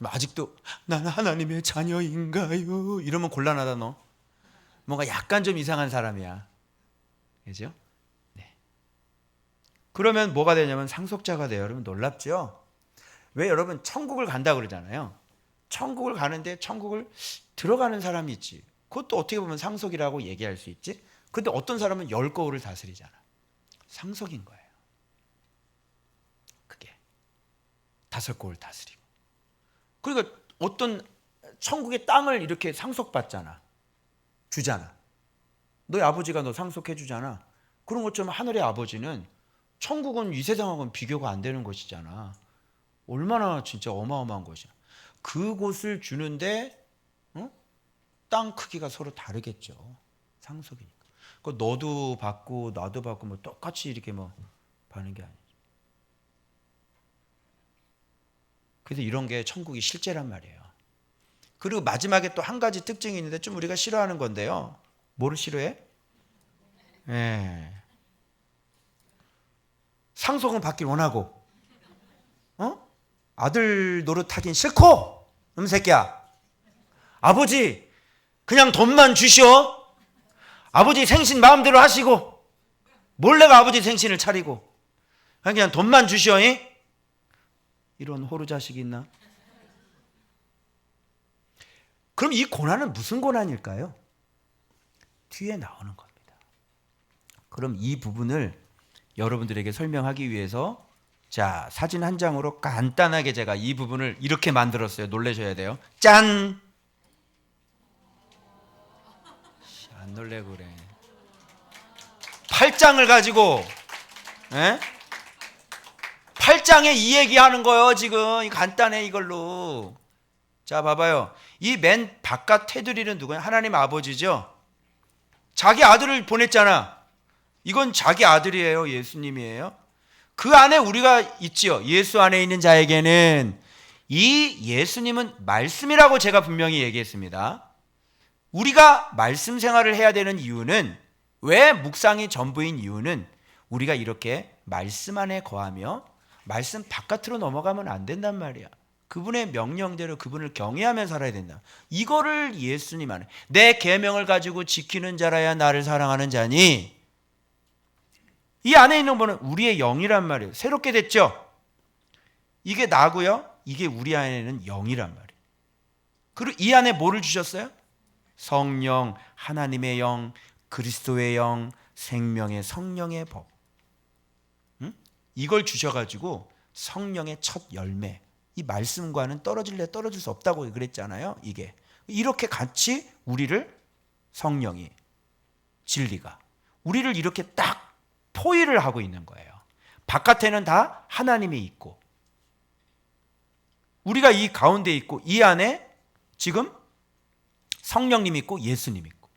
Speaker 1: 아직도 난 하나님의 자녀인가요? 이러면 곤란하다 너. 뭔가 약간 좀 이상한 사람이야. 그죠? 네. 그러면 뭐가 되냐면 상속자가 돼요. 여러분 놀랍죠? 왜 여러분 천국을 간다 그러잖아요. 천국을 가는데 천국을 들어가는 사람이 있지. 그것도 어떻게 보면 상속이라고 얘기할 수 있지. 근데 어떤 사람은 10거울을 다스리잖아. 상속인 거예요. 그게 5거울 다스리고. 그러니까 어떤 천국의 땅을 이렇게 상속받잖아. 주잖아. 너희 아버지가 너 상속해 주잖아. 그런 것처럼 하늘의 아버지는 천국은 이 세상하고는 비교가 안 되는 것이잖아. 얼마나 진짜 어마어마한 것이야. 그곳을 주는데 땅 크기가 서로 다르겠죠. 상속이니까. 그 너도 받고 나도 받고 뭐 똑같이 이렇게 뭐 받는 게 아니죠. 그래서 이런 게 천국이 실제란 말이에요. 그리고 마지막에 또 한 가지 특징이 있는데 좀 우리가 싫어하는 건데요. 뭐를 싫어해? 예. 상속은 받길 원하고, 아들 노릇하긴 싫고, 새끼야. 아버지, 그냥 돈만 주시오. 아버지 생신 마음대로 하시고, 몰래가 아버지 생신을 차리고, 그냥 돈만 주시오. 이런 호루 자식이 있나? 그럼 이 고난은 무슨 고난일까요? 뒤에 나오는 겁니다. 그럼 이 부분을 여러분들에게 설명하기 위해서 자, 사진 한 장으로 간단하게 제가 이 부분을 이렇게 만들었어요. 놀라셔야 돼요. 짠! 안 놀래고 그래. 8장을 가지고 8장에 이 얘기하는 거예요. 지금 간단해 이걸로. 자, 봐봐요. 이 맨 바깥 테두리는 누구냐? 하나님 아버지죠. 자기 아들을 보냈잖아. 이건 자기 아들이에요. 예수님이에요. 그 안에 우리가 있지요. 예수 안에 있는 자에게는 이 예수님은 말씀이라고 제가 분명히 얘기했습니다. 우리가 말씀 생활을 해야 되는 이유는, 왜 묵상이 전부인 이유는 우리가 이렇게 말씀 안에 거하며 말씀 바깥으로 넘어가면 안 된단 말이야. 그분의 명령대로 그분을 경외하며 살아야 된다. 이거를 예수님 안에 내 계명을 가지고 지키는 자라야 나를 사랑하는 자니, 이 안에 있는 분은 우리의 영이란 말이에요. 새롭게 됐죠? 이게 나고요. 이게 우리 안에는 영이란 말이에요. 그리고 이 안에 뭐를 주셨어요? 성령, 하나님의 영, 그리스도의 영, 생명의 성령의 법. 이걸 주셔가지고 성령의 첫 열매, 이 말씀과는 떨어질래 떨어질 수 없다고 그랬잖아요. 이게 이렇게 같이 우리를, 성령이, 진리가 우리를 이렇게 딱 포위를 하고 있는 거예요. 바깥에는 다 하나님이 있고 우리가 이 가운데 있고, 이 안에 지금 성령님 있고 예수님 있고,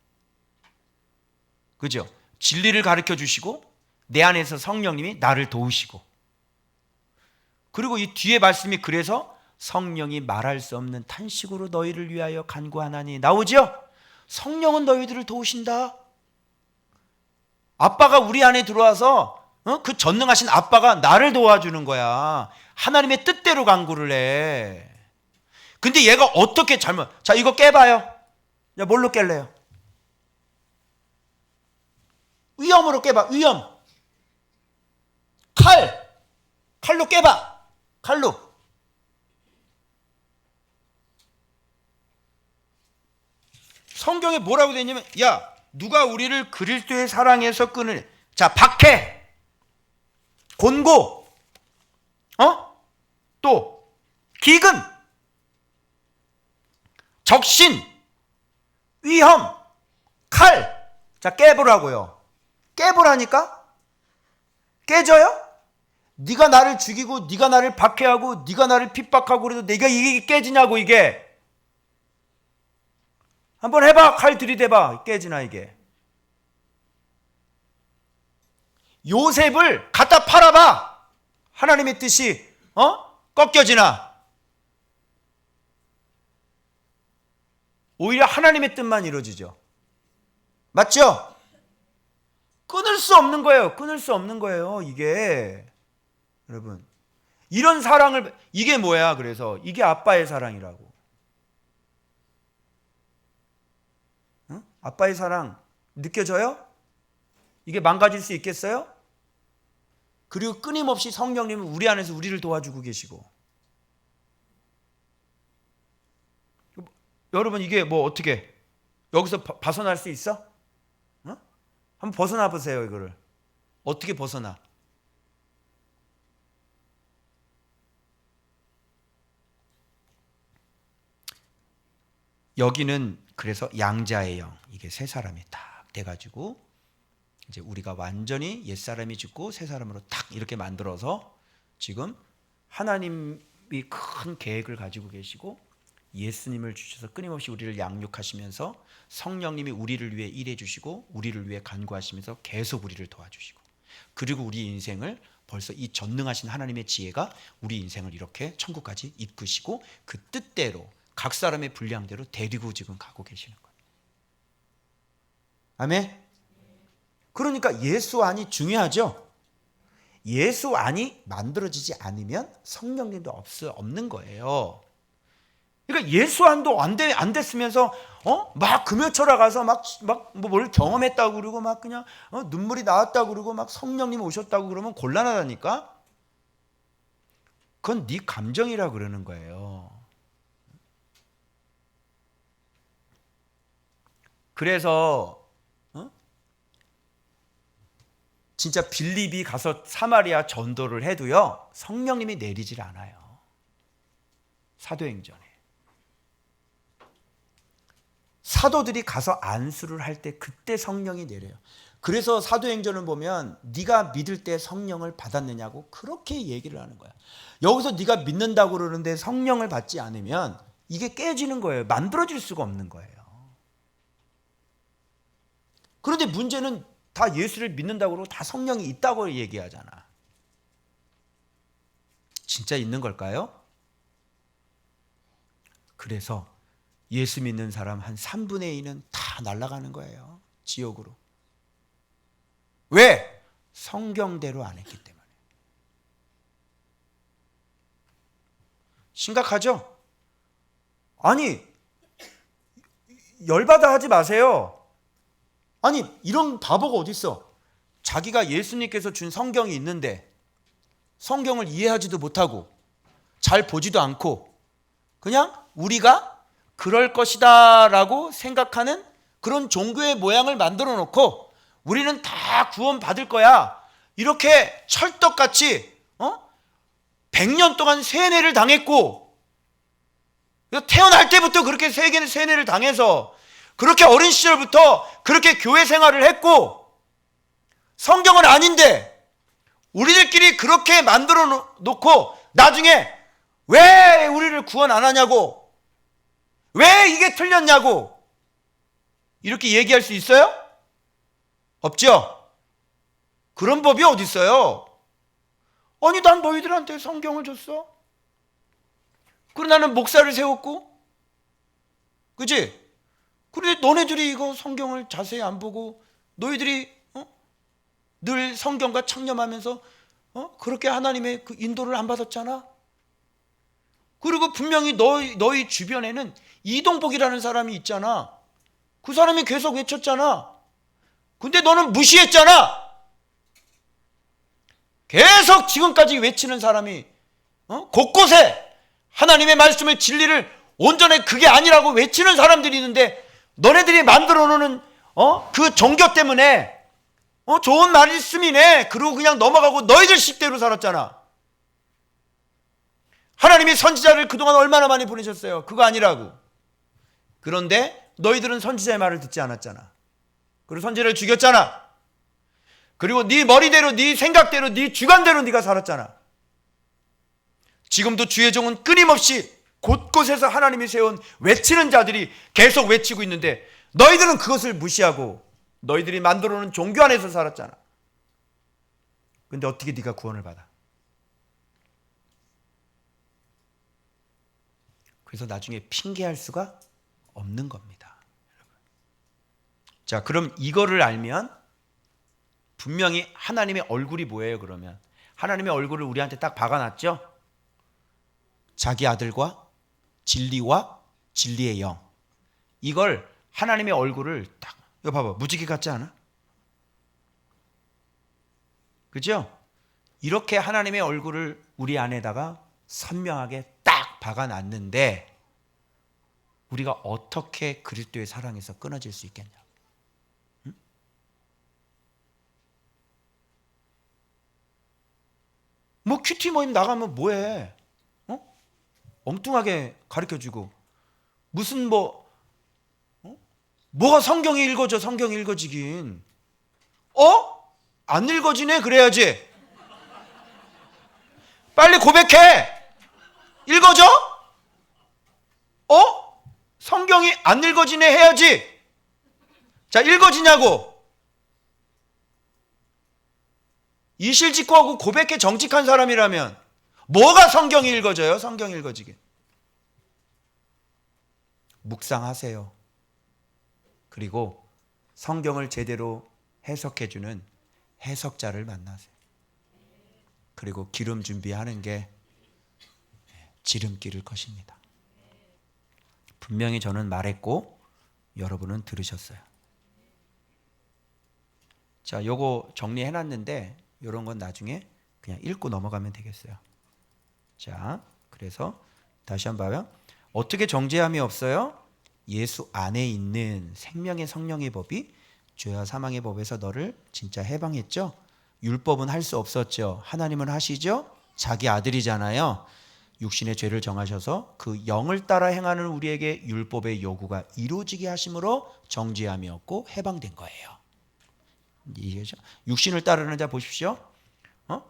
Speaker 1: 그죠? 진리를 가르쳐 주시고 내 안에서 성령님이 나를 도우시고, 그리고 이 뒤에 말씀이 그래서 성령이 말할 수 없는 탄식으로 너희를 위하여 간구하나니 나오죠? 성령은 너희들을 도우신다. 아빠가 우리 안에 들어와서 그 전능하신 아빠가 나를 도와주는 거야. 하나님의 뜻대로 간구를 해. 근데 얘가 어떻게 잘못, 자 이거 깨봐요. 야 뭘로 깰래요? 위험으로 깨봐. 위험. 칼로 깨봐. 칼로. 성경에 뭐라고 되어 있냐면, 야 누가 우리를 그리스도의 사랑에서 끊을, 자 박해, 곤고, 또 기근, 적신, 위험, 칼, 자 깨보라고요. 깨보라니까? 깨져요? 네가 나를 죽이고 네가 나를 박해하고 네가 나를 핍박하고 그래도 내가 이게 깨지냐고. 이게 한번 해봐. 칼 들이대봐. 깨지나 이게? 요셉을 갖다 팔아봐. 하나님의 뜻이 꺾여지나? 오히려 하나님의 뜻만 이루어지죠. 맞죠? 끊을 수 없는 거예요. 끊을 수 없는 거예요. 이게 여러분, 이런 사랑을, 이게 뭐야? 그래서 이게 아빠의 사랑이라고. 아빠의 사랑 느껴져요? 이게 망가질 수 있겠어요? 그리고 끊임없이 성령님은 우리 안에서 우리를 도와주고 계시고, 여러분 이게 뭐 어떻게 여기서 벗어날 수 있어? 한번 벗어나 보세요. 이거를 어떻게 벗어나? 여기는 그래서 양자의 영, 이게 세 사람이 딱 돼가지고 이제 우리가 완전히 옛사람이 죽고 새 사람으로 딱 이렇게 만들어서 지금 하나님이 큰 계획을 가지고 계시고 예수님을 주셔서 끊임없이 우리를 양육하시면서 성령님이 우리를 위해 일해 주시고 우리를 위해 간구하시면서 계속 우리를 도와주시고, 그리고 우리 인생을 벌써 이 전능하신 하나님의 지혜가 우리 인생을 이렇게 천국까지 이끄시고 그 뜻대로 각 사람의 분량대로 데리고 지금 가고 계시는 거예요. 아멘. 그러니까 예수 안이 중요하죠. 예수 안이 만들어지지 않으면 성령님도 없는 거예요. 그러니까 예수 안도 안 됐으면서 막 금요철에 가서 막 뭘 경험했다고 그러고 막 그냥 눈물이 나왔다고 그러고 막 성령님 오셨다고 그러면 곤란하다니까. 그건 네 감정이라 그러는 거예요. 그래서 진짜 빌립이 가서 사마리아 전도를 해도요 성령님이 내리질 않아요. 사도행전에 사도들이 가서 안수를 할 때 그때 성령이 내려요. 그래서 사도행전을 보면 네가 믿을 때 성령을 받았느냐고 그렇게 얘기를 하는 거야. 여기서 네가 믿는다고 그러는데 성령을 받지 않으면 이게 깨지는 거예요. 만들어질 수가 없는 거예요. 그런데 문제는 다 예수를 믿는다고 그러고 다 성령이 있다고 얘기하잖아. 진짜 있는 걸까요? 그래서 예수 믿는 사람 한 3분의 2는 다 날아가는 거예요. 지옥으로. 왜? 성경대로 안 했기 때문에. 심각하죠? 아니, 열받아 하지 마세요. 아니, 이런 바보가 어딨어? 자기가 예수님께서 준 성경이 있는데 성경을 이해하지도 못하고 잘 보지도 않고 그냥 우리가 그럴 것이다 라고 생각하는 그런 종교의 모양을 만들어 놓고 우리는 다 구원 받을 거야, 이렇게 철떡같이 100년 동안 세뇌를 당했고, 태어날 때부터 그렇게 세뇌를 당해서 그렇게 어린 시절부터 그렇게 교회 생활을 했고, 성경은 아닌데 우리들끼리 그렇게 만들어 놓고 나중에 왜 우리를 구원 안 하냐고, 왜 이게 틀렸냐고 이렇게 얘기할 수 있어요? 없죠? 그런 법이 어디 있어요? 아니, 난 너희들한테 성경을 줬어. 그리고 나는 목사를 세웠고, 그치? 그런데 너네들이 이거 성경을 자세히 안 보고 너희들이 늘 성경과 창념하면서 그렇게 하나님의 그 인도를 안 받았잖아. 그리고 분명히 너희 주변에는 이동복이라는 사람이 있잖아. 그 사람이 계속 외쳤잖아. 근데 너는 무시했잖아. 계속 지금까지 외치는 사람이 곳곳에 하나님의 말씀의 진리를 온전히 그게 아니라고 외치는 사람들이 있는데, 너네들이 만들어 놓는 그 종교 때문에 좋은 말씀이네 그러고 그냥 넘어가고 너희들 식대로 살았잖아. 하나님이 선지자를 그동안 얼마나 많이 보내셨어요. 그거 아니라고. 그런데 너희들은 선지자의 말을 듣지 않았잖아. 그리고 선지자를 죽였잖아. 그리고 네 머리대로, 네 생각대로, 네 주관대로 네가 살았잖아. 지금도 주의 종은 끊임없이 곳곳에서 하나님이 세운 외치는 자들이 계속 외치고 있는데 너희들은 그것을 무시하고 너희들이 만들어 놓은 종교 안에서 살았잖아. 근데 어떻게 네가 구원을 받아? 그래서 나중에 핑계할 수가 없는 겁니다. 자, 그럼 이거를 알면 분명히 하나님의 얼굴이 뭐예요? 그러면 하나님의 얼굴을 우리한테 딱 박아놨죠? 자기 아들과 진리와 진리의 영. 이걸 하나님의 얼굴을 딱, 이거 봐봐, 무지개 같지 않아? 그죠? 이렇게 하나님의 얼굴을 우리 안에다가 선명하게 딱 박아놨는데 우리가 어떻게 그리스도의 사랑에서 끊어질 수 있겠냐? 응? 뭐 큐티 모임 나가면 뭐해? 엉뚱하게 가르쳐주고 무슨 뭐가 성경이 읽어져? 성경이 읽어지긴 안 읽어지네? 그래야지. 빨리 고백해. 읽어져? 성경이 안 읽어지네 해야지. 자, 읽어지냐고. 이실직고하고 고백해 정직한 사람이라면 뭐가 성경이 읽어져요? 성경이 읽어지게. 묵상하세요. 그리고 성경을 제대로 해석해주는 해석자를 만나세요. 그리고 기름 준비하는 게 지름길일 것입니다. 분명히 저는 말했고 여러분은 들으셨어요. 자, 요거 정리해놨는데 이런 건 나중에 그냥 읽고 넘어가면 되겠어요. 자, 그래서 다시 한번 봐요. 어떻게 정죄함이 없어요? 예수 안에 있는 생명의 성령의 법이 죄와 사망의 법에서 너를 진짜 해방했죠. 율법은 할 수 없었죠. 하나님은 하시죠. 자기 아들이잖아요. 육신의 죄를 정하셔서 그 영을 따라 행하는 우리에게 율법의 요구가 이루어지게 하심으로 정죄함이 없고 해방된 거예요. 이해죠? 육신을 따르는 자 보십시오.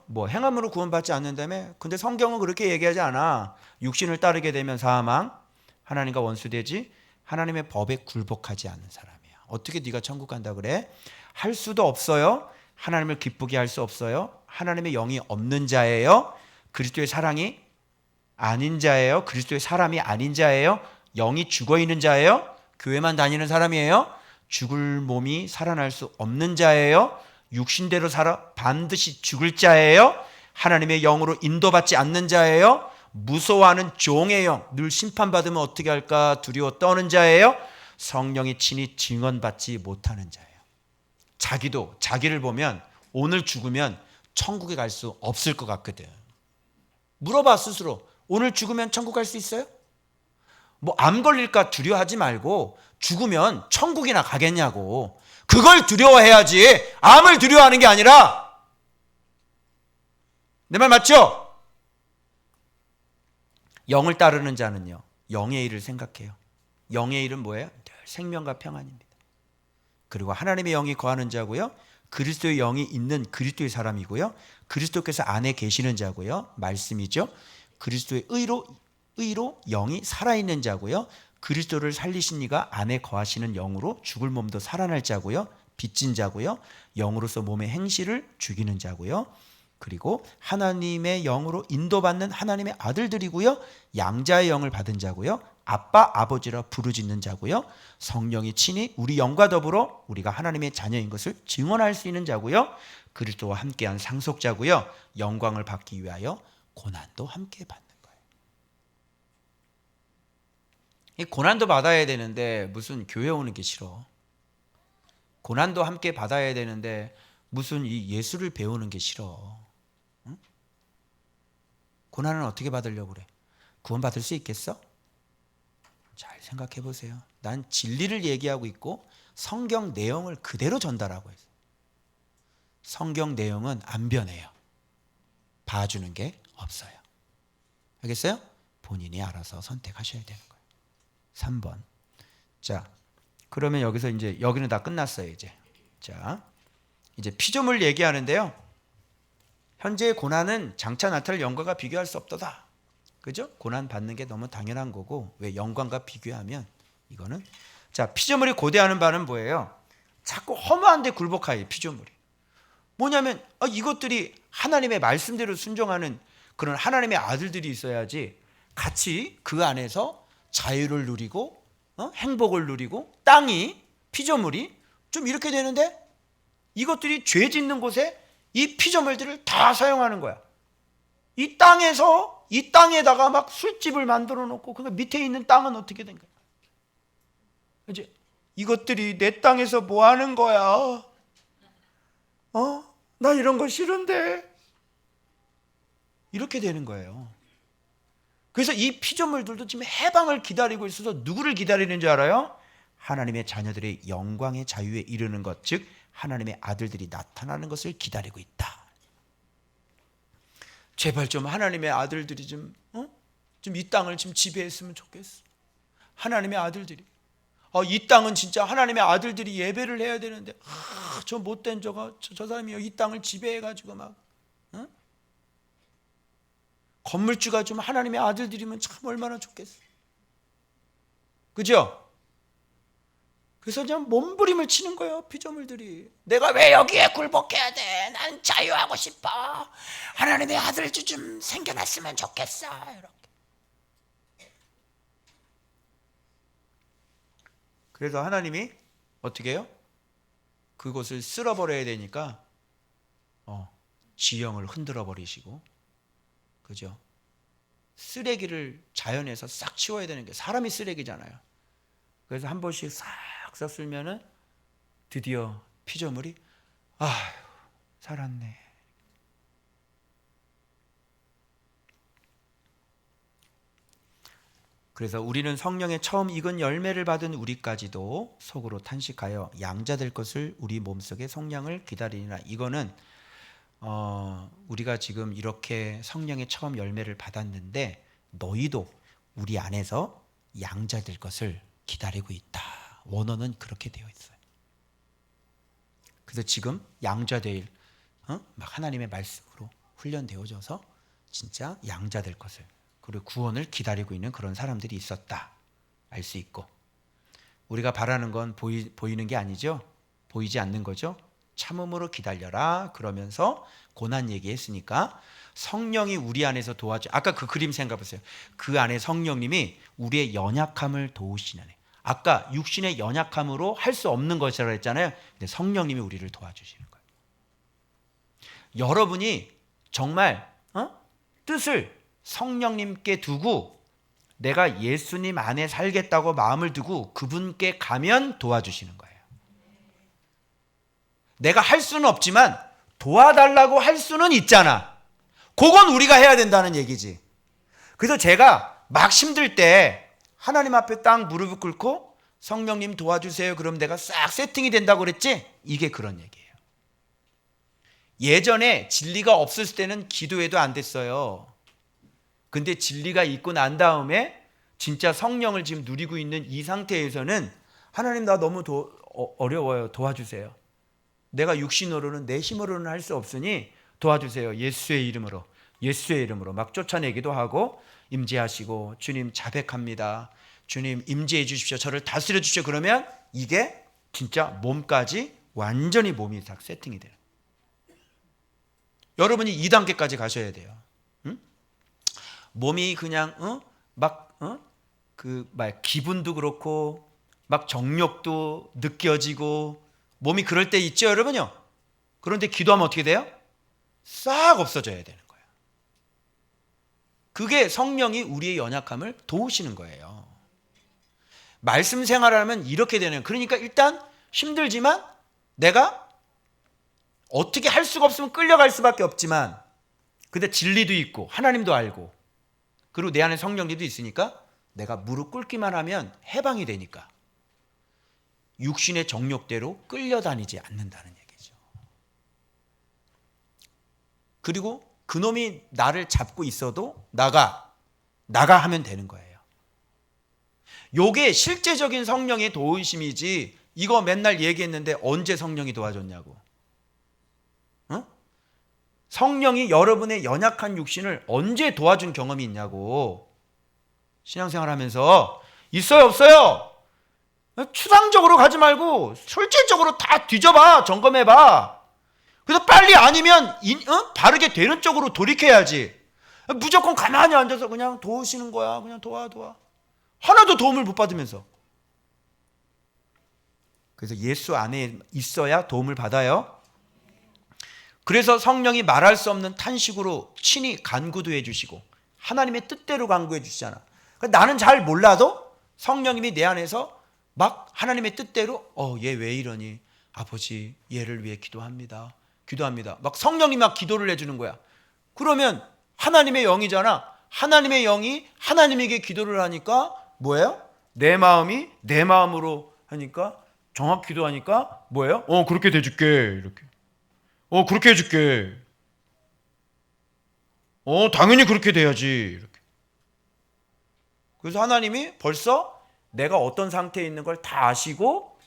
Speaker 1: 뭐 행함으로 구원받지 않는다며? 근데 성경은 그렇게 얘기하지 않아. 육신을 따르게 되면 사망, 하나님과 원수되지, 하나님의 법에 굴복하지 않는 사람이야. 어떻게 네가 천국 간다 그래? 할 수도 없어요. 하나님을 기쁘게 할 수 없어요. 하나님의 영이 없는 자예요. 그리스도의 사랑이 아닌 자예요. 그리스도의 사람이 아닌 자예요. 영이 죽어있는 자예요. 교회만 다니는 사람이에요. 죽을 몸이 살아날 수 없는 자예요. 육신대로 살아 반드시 죽을 자예요. 하나님의 영으로 인도받지 않는 자예요. 무서워하는 종의 영, 늘 심판받으면 어떻게 할까 두려워 떠는 자예요. 성령이 친히 증언받지 못하는 자예요. 자기를 보면 오늘 죽으면 천국에 갈 수 없을 것 같거든. 물어봐 스스로. 오늘 죽으면 천국 갈 수 있어요? 뭐 암 걸릴까 두려워하지 말고 죽으면 천국이나 가겠냐고. 그걸 두려워해야지 암을 두려워하는 게 아니라. 내 말 맞죠? 영을 따르는 자는요, 영의 일을 생각해요. 영의 일은 뭐예요? 늘 생명과 평안입니다. 그리고 하나님의 영이 거하는 자고요, 그리스도의 영이 있는 그리스도의 사람이고요, 그리스도께서 안에 계시는 자고요, 말씀이죠. 그리스도의 의로 영이 살아있는 자고요, 그리스도를 살리신 이가 안에 거하시는 영으로 죽을 몸도 살아날 자고요, 빚진 자고요, 영으로서 몸의 행실을 죽이는 자고요, 그리고 하나님의 영으로 인도받는 하나님의 아들들이고요, 양자의 영을 받은 자고요, 아빠 아버지라 부르짖는 자고요, 성령이 친히 우리 영과 더불어 우리가 하나님의 자녀인 것을 증언할 수 있는 자고요, 그리스도와 함께한 상속자고요, 영광을 받기 위하여 고난도 함께 받는 거예요. 이 고난도 받아야 되는데 무슨 교회 오는 게 싫어. 고난도 함께 받아야 되는데 무슨 이 예수를 배우는 게 싫어. 응? 고난은 어떻게 받으려고 그래? 구원받을 수 있겠어? 잘 생각해 보세요. 난 진리를 얘기하고 있고 성경 내용을 그대로 전달하고 있어요. 성경 내용은 안 변해요. 봐주는 게 없어요. 알겠어요? 본인이 알아서 선택하셔야 되는 거예요. 3번. 자, 그러면 여기서 이제 여기는 다 끝났어요, 이제. 자, 이제 피조물 얘기하는데요. 현재의 고난은 장차 나타날 영광과 비교할 수 없도다. 그죠? 고난 받는 게 너무 당연한 거고, 왜 영광과 비교하면 이거는. 자, 피조물이 고대하는 바는 뭐예요? 자꾸 허무한 데 굴복하여 피조물이. 뭐냐면 이것들이 하나님의 말씀대로 순종하는 그런 하나님의 아들들이 있어야지 같이 그 안에서 자유를 누리고 행복을 누리고 땅이 피조물이 좀 이렇게 되는데 이것들이 죄 짓는 곳에 이 피조물들을 다 사용하는 거야. 이 땅에서 이 땅에다가 막 술집을 만들어 놓고 그 밑에 있는 땅은 어떻게 된 거야? 이제 이것들이 내 땅에서 뭐 하는 거야? 나 이런 거 싫은데. 이렇게 되는 거예요. 그래서 이 피조물들도 지금 해방을 기다리고 있어서 누구를 기다리는 줄 알아요? 하나님의 자녀들의 영광의 자유에 이르는 것, 즉 하나님의 아들들이 나타나는 것을 기다리고 있다. 제발 좀 하나님의 아들들이 좀 이 땅을 좀 지배했으면 좋겠어. 하나님의 아들들이. 이 땅은 진짜 하나님의 아들들이 예배를 해야 되는데 저 못된 저 사람이 이 땅을 지배해가지고 막 건물주가 좀 하나님의 아들들이면 참 얼마나 좋겠어. 그죠? 그래서 그냥 몸부림을 치는 거예요, 피조물들이. 내가 왜 여기에 굴복해야 돼? 난 자유하고 싶어. 하나님의 아들들 좀 생겨났으면 좋겠어. 이렇게. 그래서 하나님이 어떻게 해요? 그곳을 쓸어버려야 되니까 지형을 흔들어 버리시고, 그죠? 쓰레기를 자연에서 싹 치워야 되는 게 사람이 쓰레기잖아요. 그래서 한 번씩 싹 쓸면은 드디어 피조물이 아휴 살았네. 그래서 우리는 성령의 처음 익은 열매를 받은 우리까지도 속으로 탄식하여 양자 될 것을 우리 몸속에 성량을 기다리니라. 이거는 우리가 지금 이렇게 성령의 처음 열매를 받았는데 너희도 우리 안에서 양자 될 것을 기다리고 있다. 원어는 그렇게 되어 있어요. 그래서 지금 양자 될 막 하나님의 말씀으로 훈련되어져서 진짜 양자 될 것을, 그리고 구원을 기다리고 있는 그런 사람들이 있었다 알 수 있고, 우리가 바라는 건 보이는 게 아니죠. 보이지 않는 거죠. 참음으로 기다려라 그러면서 고난 얘기했으니까 성령이 우리 안에서 도와줘. 아까 그 그림 생각해 보세요. 그 안에 성령님이 우리의 연약함을 도우시는 애. 아까 육신의 연약함으로 할 수 없는 것이라고 했잖아요. 근데 성령님이 우리를 도와주시는 거예요. 여러분이 정말 뜻을 성령님께 두고 내가 예수님 안에 살겠다고 마음을 두고 그분께 가면 도와주시는 거예요. 내가 할 수는 없지만 도와달라고 할 수는 있잖아. 그건 우리가 해야 된다는 얘기지. 그래서 제가 막 힘들 때 하나님 앞에 딱 무릎을 꿇고 성령님 도와주세요. 그럼 내가 싹 세팅이 된다고 그랬지? 이게 그런 얘기예요. 예전에 진리가 없을 때는 기도해도 안 됐어요. 근데 진리가 있고 난 다음에 진짜 성령을 지금 누리고 있는 이 상태에서는 하나님 나 너무 어려워요. 도와주세요. 내가 육신으로는 내 힘으로는 할 수 없으니 도와주세요. 예수의 이름으로. 예수의 이름으로 막 쫓아내기도 하고 임재하시고 주님 자백합니다. 주님 임재해 주십시오. 저를 다스려 주십시오. 그러면 이게 진짜 몸까지 완전히 몸이 딱 세팅이 돼요. 여러분이 2단계까지 가셔야 돼요. 응? 몸이 그냥 기분도 그렇고 막 정욕도 느껴지고 몸이 그럴 때 있죠, 여러분요. 그런데 기도하면 어떻게 돼요? 싹 없어져야 되는 거예요. 그게 성령이 우리의 연약함을 도우시는 거예요. 말씀 생활하면 이렇게 되는 거예요. 그러니까 일단 힘들지만 내가 어떻게 할 수가 없으면 끌려갈 수밖에 없지만 근데 진리도 있고 하나님도 알고 그리고 내 안에 성령님도 있으니까 내가 무릎 꿇기만 하면 해방이 되니까 육신의 정욕대로 끌려다니지 않는다는 얘기죠. 그리고 그놈이 나를 잡고 있어도 나가 하면 되는 거예요. 요게 실제적인 성령의 도우심이지 이거 맨날 얘기했는데 언제 성령이 도와줬냐고. 성령이 여러분의 연약한 육신을 언제 도와준 경험이 있냐고. 신앙생활 하면서 있어요 없어요? 추상적으로 가지 말고 실질적으로 다 뒤져봐. 점검해봐. 그래서 빨리 아니면 바르게 되는 쪽으로 돌이켜야지. 무조건 가만히 앉아서 그냥 도우시는 거야. 그냥 도와. 하나도 도움을 못 받으면서. 그래서 예수 안에 있어야 도움을 받아요. 그래서 성령이 말할 수 없는 탄식으로 친히 간구도 해주시고 하나님의 뜻대로 간구해 주시잖아. 나는 잘 몰라도 성령님이 내 안에서 막 하나님의 뜻대로 얘 왜 이러니? 아버지 얘를 위해 기도합니다. 막 성령이 막 기도를 해주는 거야. 그러면 하나님의 영이잖아. 하나님의 영이 하나님에게 기도를 하니까 뭐예요? 내 마음이 내 마음으로 하니까 정확히 기도하니까 뭐예요? 그렇게 돼줄게. 이렇게. 그렇게 해줄게. 당연히 그렇게 돼야지. 이렇게. 그래서 하나님이 벌써 내가 어떤 상태에 있는 걸 다 아시고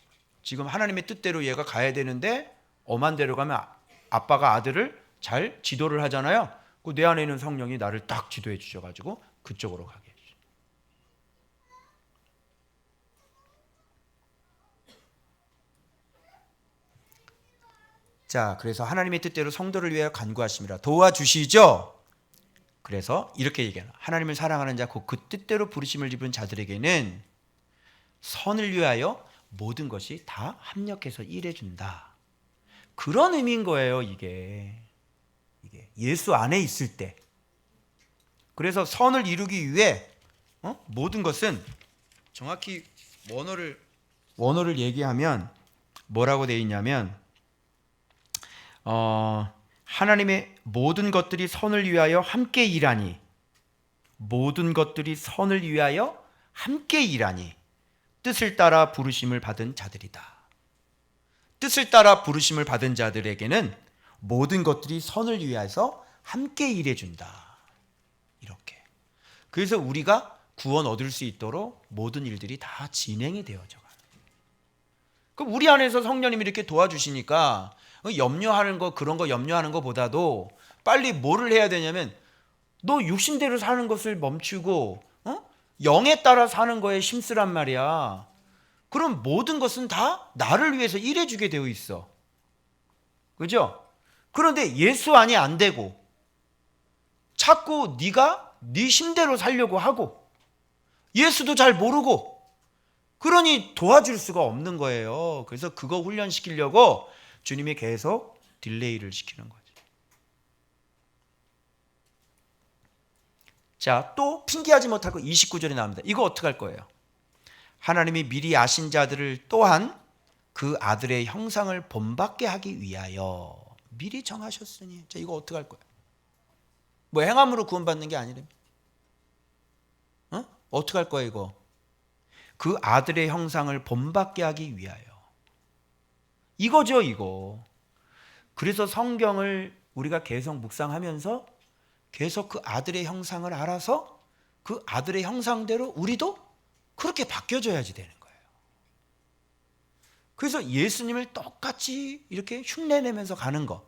Speaker 1: 지금 하나님의 뜻대로 얘가 가야 되는데 엄한 대로 가면 아빠가 아들을 잘 지도를 하잖아요. 내 안에 있는 성령이 나를 딱 지도해 주셔가지고 그쪽으로 가게 해주죠. 자, 그래서 하나님의 뜻대로 성도를 위하여 간구하심이라 도와주시죠. 그래서 이렇게 얘기해요. 하나님을 사랑하는 자 곧 그 뜻대로 부르심을 입은 자들에게는 선을 위하여 모든 것이 다 합력해서 일해준다. 그런 의미인 거예요. 이게 예수 안에 있을 때. 그래서 선을 이루기 위해 모든 것은 정확히 원어를 얘기하면 뭐라고 되어 있냐면 하나님의 모든 것들이 선을 위하여 함께 일하니 모든 것들이 선을 위하여 함께 일하니 뜻을 따라 부르심을 받은 자들이다. 뜻을 따라 부르심을 받은 자들에게는 모든 것들이 선을 위해서 함께 일해준다. 이렇게. 그래서 우리가 구원 얻을 수 있도록 모든 일들이 다 진행이 되어져 가요. 그럼 우리 안에서 성령님이 이렇게 도와주시니까 염려하는 거 그런 거 염려하는 것보다도 빨리 뭐를 해야 되냐면 너 육신대로 사는 것을 멈추고 영에 따라 사는 거에 힘쓰란 말이야. 그럼 모든 것은 다 나를 위해서 일해주게 되어 있어. 그죠? 그런데 예수 안이 안 되고 자꾸 네가 네 힘대로 살려고 하고 예수도 잘 모르고 그러니 도와줄 수가 없는 거예요. 그래서 그거 훈련시키려고 주님이 계속 딜레이를 시키는 거죠. 자, 또 핑계하지 못하고 29절에 나옵니다. 이거 어떻게 할 거예요? 하나님이 미리 아신 자들을 또한 그 아들의 형상을 본받게 하기 위하여 미리 정하셨으니. 자, 이거 어떻게 할 거예요? 뭐 행함으로 구원받는 게 아니래요. 어떻게 할 거예요 이거? 그 아들의 형상을 본받게 하기 위하여. 이거죠 이거. 그래서 성경을 우리가 계속 묵상하면서 계속 그 아들의 형상을 알아서 그 아들의 형상대로 우리도 그렇게 바뀌어져야지 되는 거예요. 그래서 예수님을 똑같이 이렇게 흉내내면서 가는 거,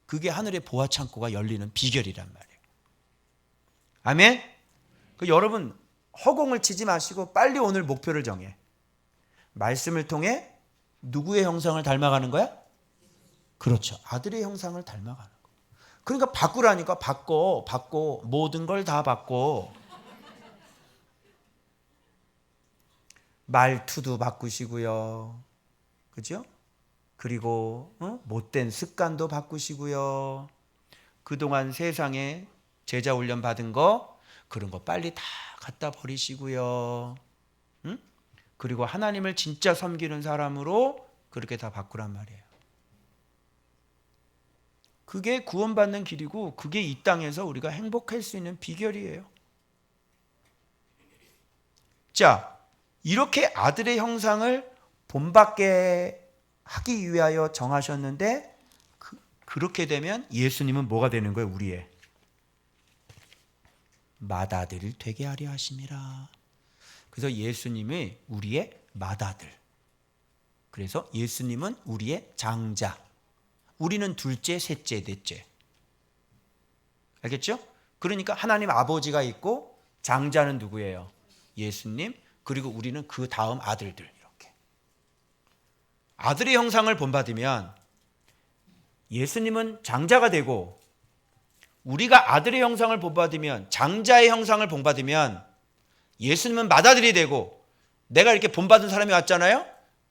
Speaker 1: 그게 하늘의 보화 창고가 열리는 비결이란 말이에요. 아멘. 여러분 허공을 치지 마시고 빨리 오늘 목표를 정해. 말씀을 통해 누구의 형상을 닮아가는 거야? 그렇죠. 아들의 형상을 닮아가는 거. 그러니까 바꾸라니까. 바꿔. 모든 걸 다 바꿔. 말투도 바꾸시고요. 그죠? 그리고 못된 습관도 바꾸시고요. 그동안 세상에 제자 훈련 받은 거 그런 거 빨리 다 갖다 버리시고요. 그리고 하나님을 진짜 섬기는 사람으로 그렇게 다 바꾸란 말이에요. 그게 구원받는 길이고 그게 이 땅에서 우리가 행복할 수 있는 비결이에요. 자, 이렇게 아들의 형상을 본받게 하기 위하여 정하셨는데 그렇게 되면 예수님은 뭐가 되는 거예요? 우리의 맏아들 되게 하려 하심이라. 그래서 예수님이 우리의 맏아들. 그래서 예수님은 우리의 장자. 우리는 둘째, 셋째, 넷째. 알겠죠? 그러니까 하나님 아버지가 있고 장자는 누구예요? 예수님. 그리고 우리는 그 다음 아들들. 이렇게 아들의 형상을 본받으면 예수님은 장자가 되고 우리가 아들의 형상을 본받으면 장자의 형상을 본받으면 예수님은 맏아들이 되고 내가 이렇게 본받은 사람이 왔잖아요.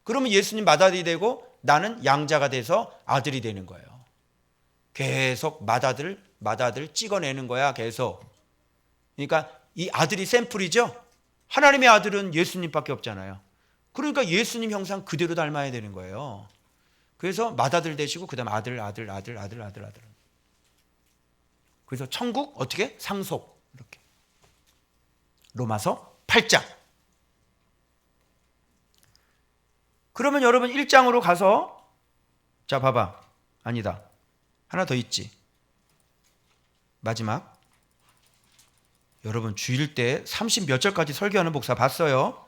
Speaker 1: 그러면 예수님 맏아들이 되고 나는 양자가 돼서 아들이 되는 거예요. 계속 맏아들 찍어내는 거야. 계속. 그러니까 이 아들이 샘플이죠. 하나님의 아들은 예수님밖에 없잖아요. 그러니까 예수님 형상 그대로 닮아야 되는 거예요. 그래서 맏아들 되시고 그 다음 아들. 그래서 천국 어떻게? 상속. 이렇게. 로마서 8장. 그러면 여러분 1장으로 가서 자 봐봐. 아니다. 하나 더 있지. 마지막. 여러분 주일 때 30 몇 절까지 설교하는 목사 봤어요?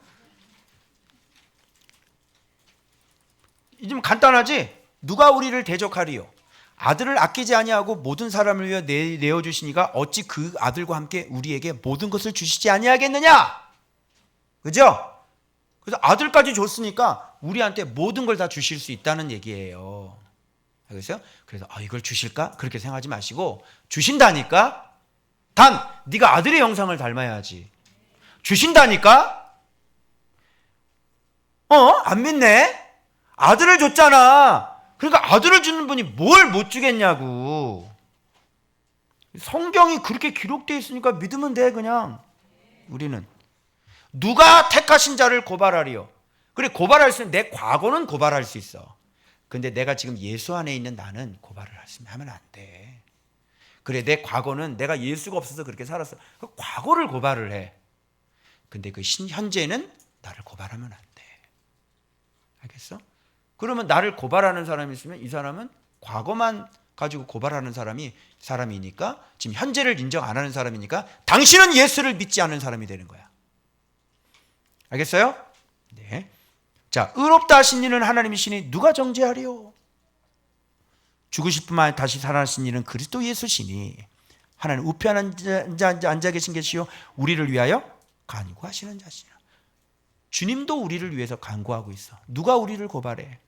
Speaker 1: 좀 간단하지? 누가 우리를 대적하리요? 아들을 아끼지 아니하고 모든 사람을 위해 내어주시니가 어찌 그 아들과 함께 우리에게 모든 것을 주시지 아니하겠느냐? 그죠? 그래서 아들까지 줬으니까 우리한테 모든 걸 다 주실 수 있다는 얘기예요. 알겠어요? 그래서 이걸 주실까? 그렇게 생각하지 마시고 주신다니까? 단 네가 아들의 형상을 닮아야지. 주신다니까? 안 믿네? 아들을 줬잖아. 그러니까 아들을 주는 분이 뭘 못 주겠냐고. 성경이 그렇게 기록되어 있으니까 믿으면 돼. 그냥 우리는 누가 택하신 자를 고발하리요. 그래, 고발할 수 있는 내 과거는 고발할 수 있어. 근데 내가 지금 예수 안에 있는 나는 고발을 하면 안 돼. 그래, 내 과거는 내가 예수가 없어서 그렇게 살았어. 그 과거를 고발을 해. 근데 그 현재는 나를 고발하면 안 돼. 알겠어? 그러면 나를 고발하는 사람이 있으면 이 사람은 과거만 가지고 고발하는 사람이니까 지금 현재를 인정 안 하는 사람이니까 당신은 예수를 믿지 않는 사람이 되는 거야. 알겠어요? 네. 자, 의롭다 하신 이는 하나님이시니 누가 정죄하리요? 죽으실 뿐만 아니라 다시 살아나신 이는 그리스도 예수시니 하나님 우편에 앉아 계신 계시요 우리를 위하여 간구하시는 자시라. 주님도 우리를 위해서 간구하고 있어. 누가 우리를 고발해?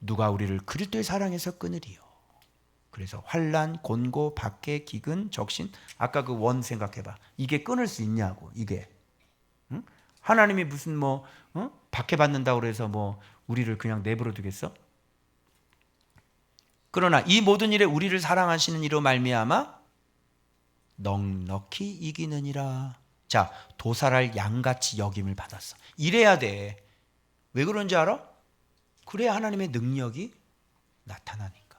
Speaker 1: 누가 우리를 그리스도의 사랑에서 끊으리요? 그래서 환난, 곤고, 박해, 기근, 적신. 아까 그 원 생각해봐. 이게 끊을 수 있냐고. 이게 하나님이 무슨 박해받는다고 그래서 우리를 그냥 내버려 두겠어? 그러나 이 모든 일에 우리를 사랑하시는 이로 말미암아 넉넉히 이기느니라. 자, 도살할 양같이 여김을 받았어. 이래야 돼. 왜 그런지 알아? 그래야 하나님의 능력이 나타나니까.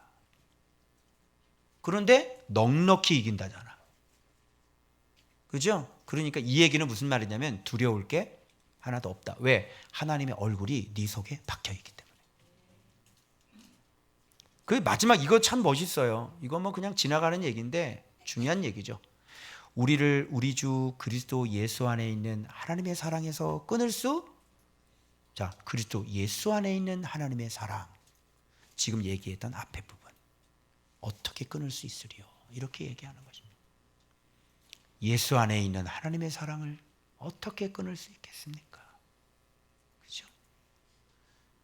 Speaker 1: 그런데 넉넉히 이긴다잖아. 그죠? 그러니까 이 얘기는 무슨 말이냐면 두려울 게 하나도 없다. 왜? 하나님의 얼굴이 네 속에 박혀있기 때문에. 그 마지막 이거 참 멋있어요. 이거 뭐 그냥 지나가는 얘기인데 중요한 얘기죠. 우리를 우리 주 그리스도 예수 안에 있는 하나님의 사랑에서 끊을 수? 자, 그리스도 예수 안에 있는 하나님의 사랑. 지금 얘기했던 앞에 부분. 어떻게 끊을 수 있으리요? 이렇게 얘기하는 것입니다. 예수 안에 있는 하나님의 사랑을 어떻게 끊을 수 있겠습니까? 그죠?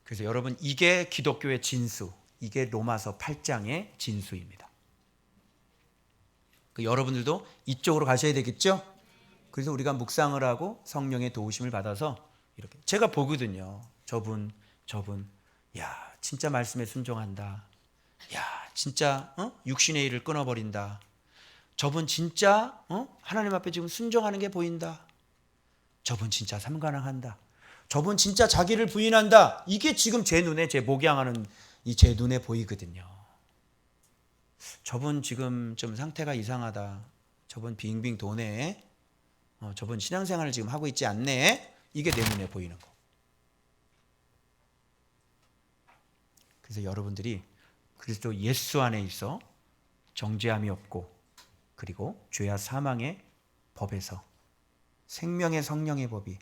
Speaker 1: 그래서 여러분, 이게 기독교의 진수, 이게 로마서 8장의 진수입니다. 여러분들도 이쪽으로 가셔야 되겠죠? 그래서 우리가 묵상을 하고 성령의 도우심을 받아서 이렇게 제가 보거든요. 저분 야 진짜 말씀에 순종한다. 야 진짜 육신의 일을 끊어버린다. 저분 진짜 하나님 앞에 지금 순종하는 게 보인다. 저분 진짜 삼가랑한다. 저분 진짜 자기를 부인한다. 이게 지금 제 눈에, 제 목양하는 이 제 눈에 보이거든요. 저분 지금 좀 상태가 이상하다. 저분 빙빙 도네. 저분 신앙생활을 지금 하고 있지 않네. 이게 내 눈에 보이는 거. 그래서 여러분들이 그리스도 예수 안에 있어 정죄함이 없고, 그리고 죄와 사망의 법에서 생명의 성령의 법이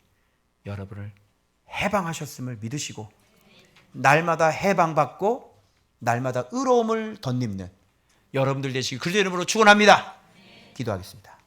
Speaker 1: 여러분을 해방하셨음을 믿으시고, 날마다 해방받고 날마다 의로움을 덧입는 여러분들 되시기 그리스도 이름으로 축원합니다. 기도하겠습니다.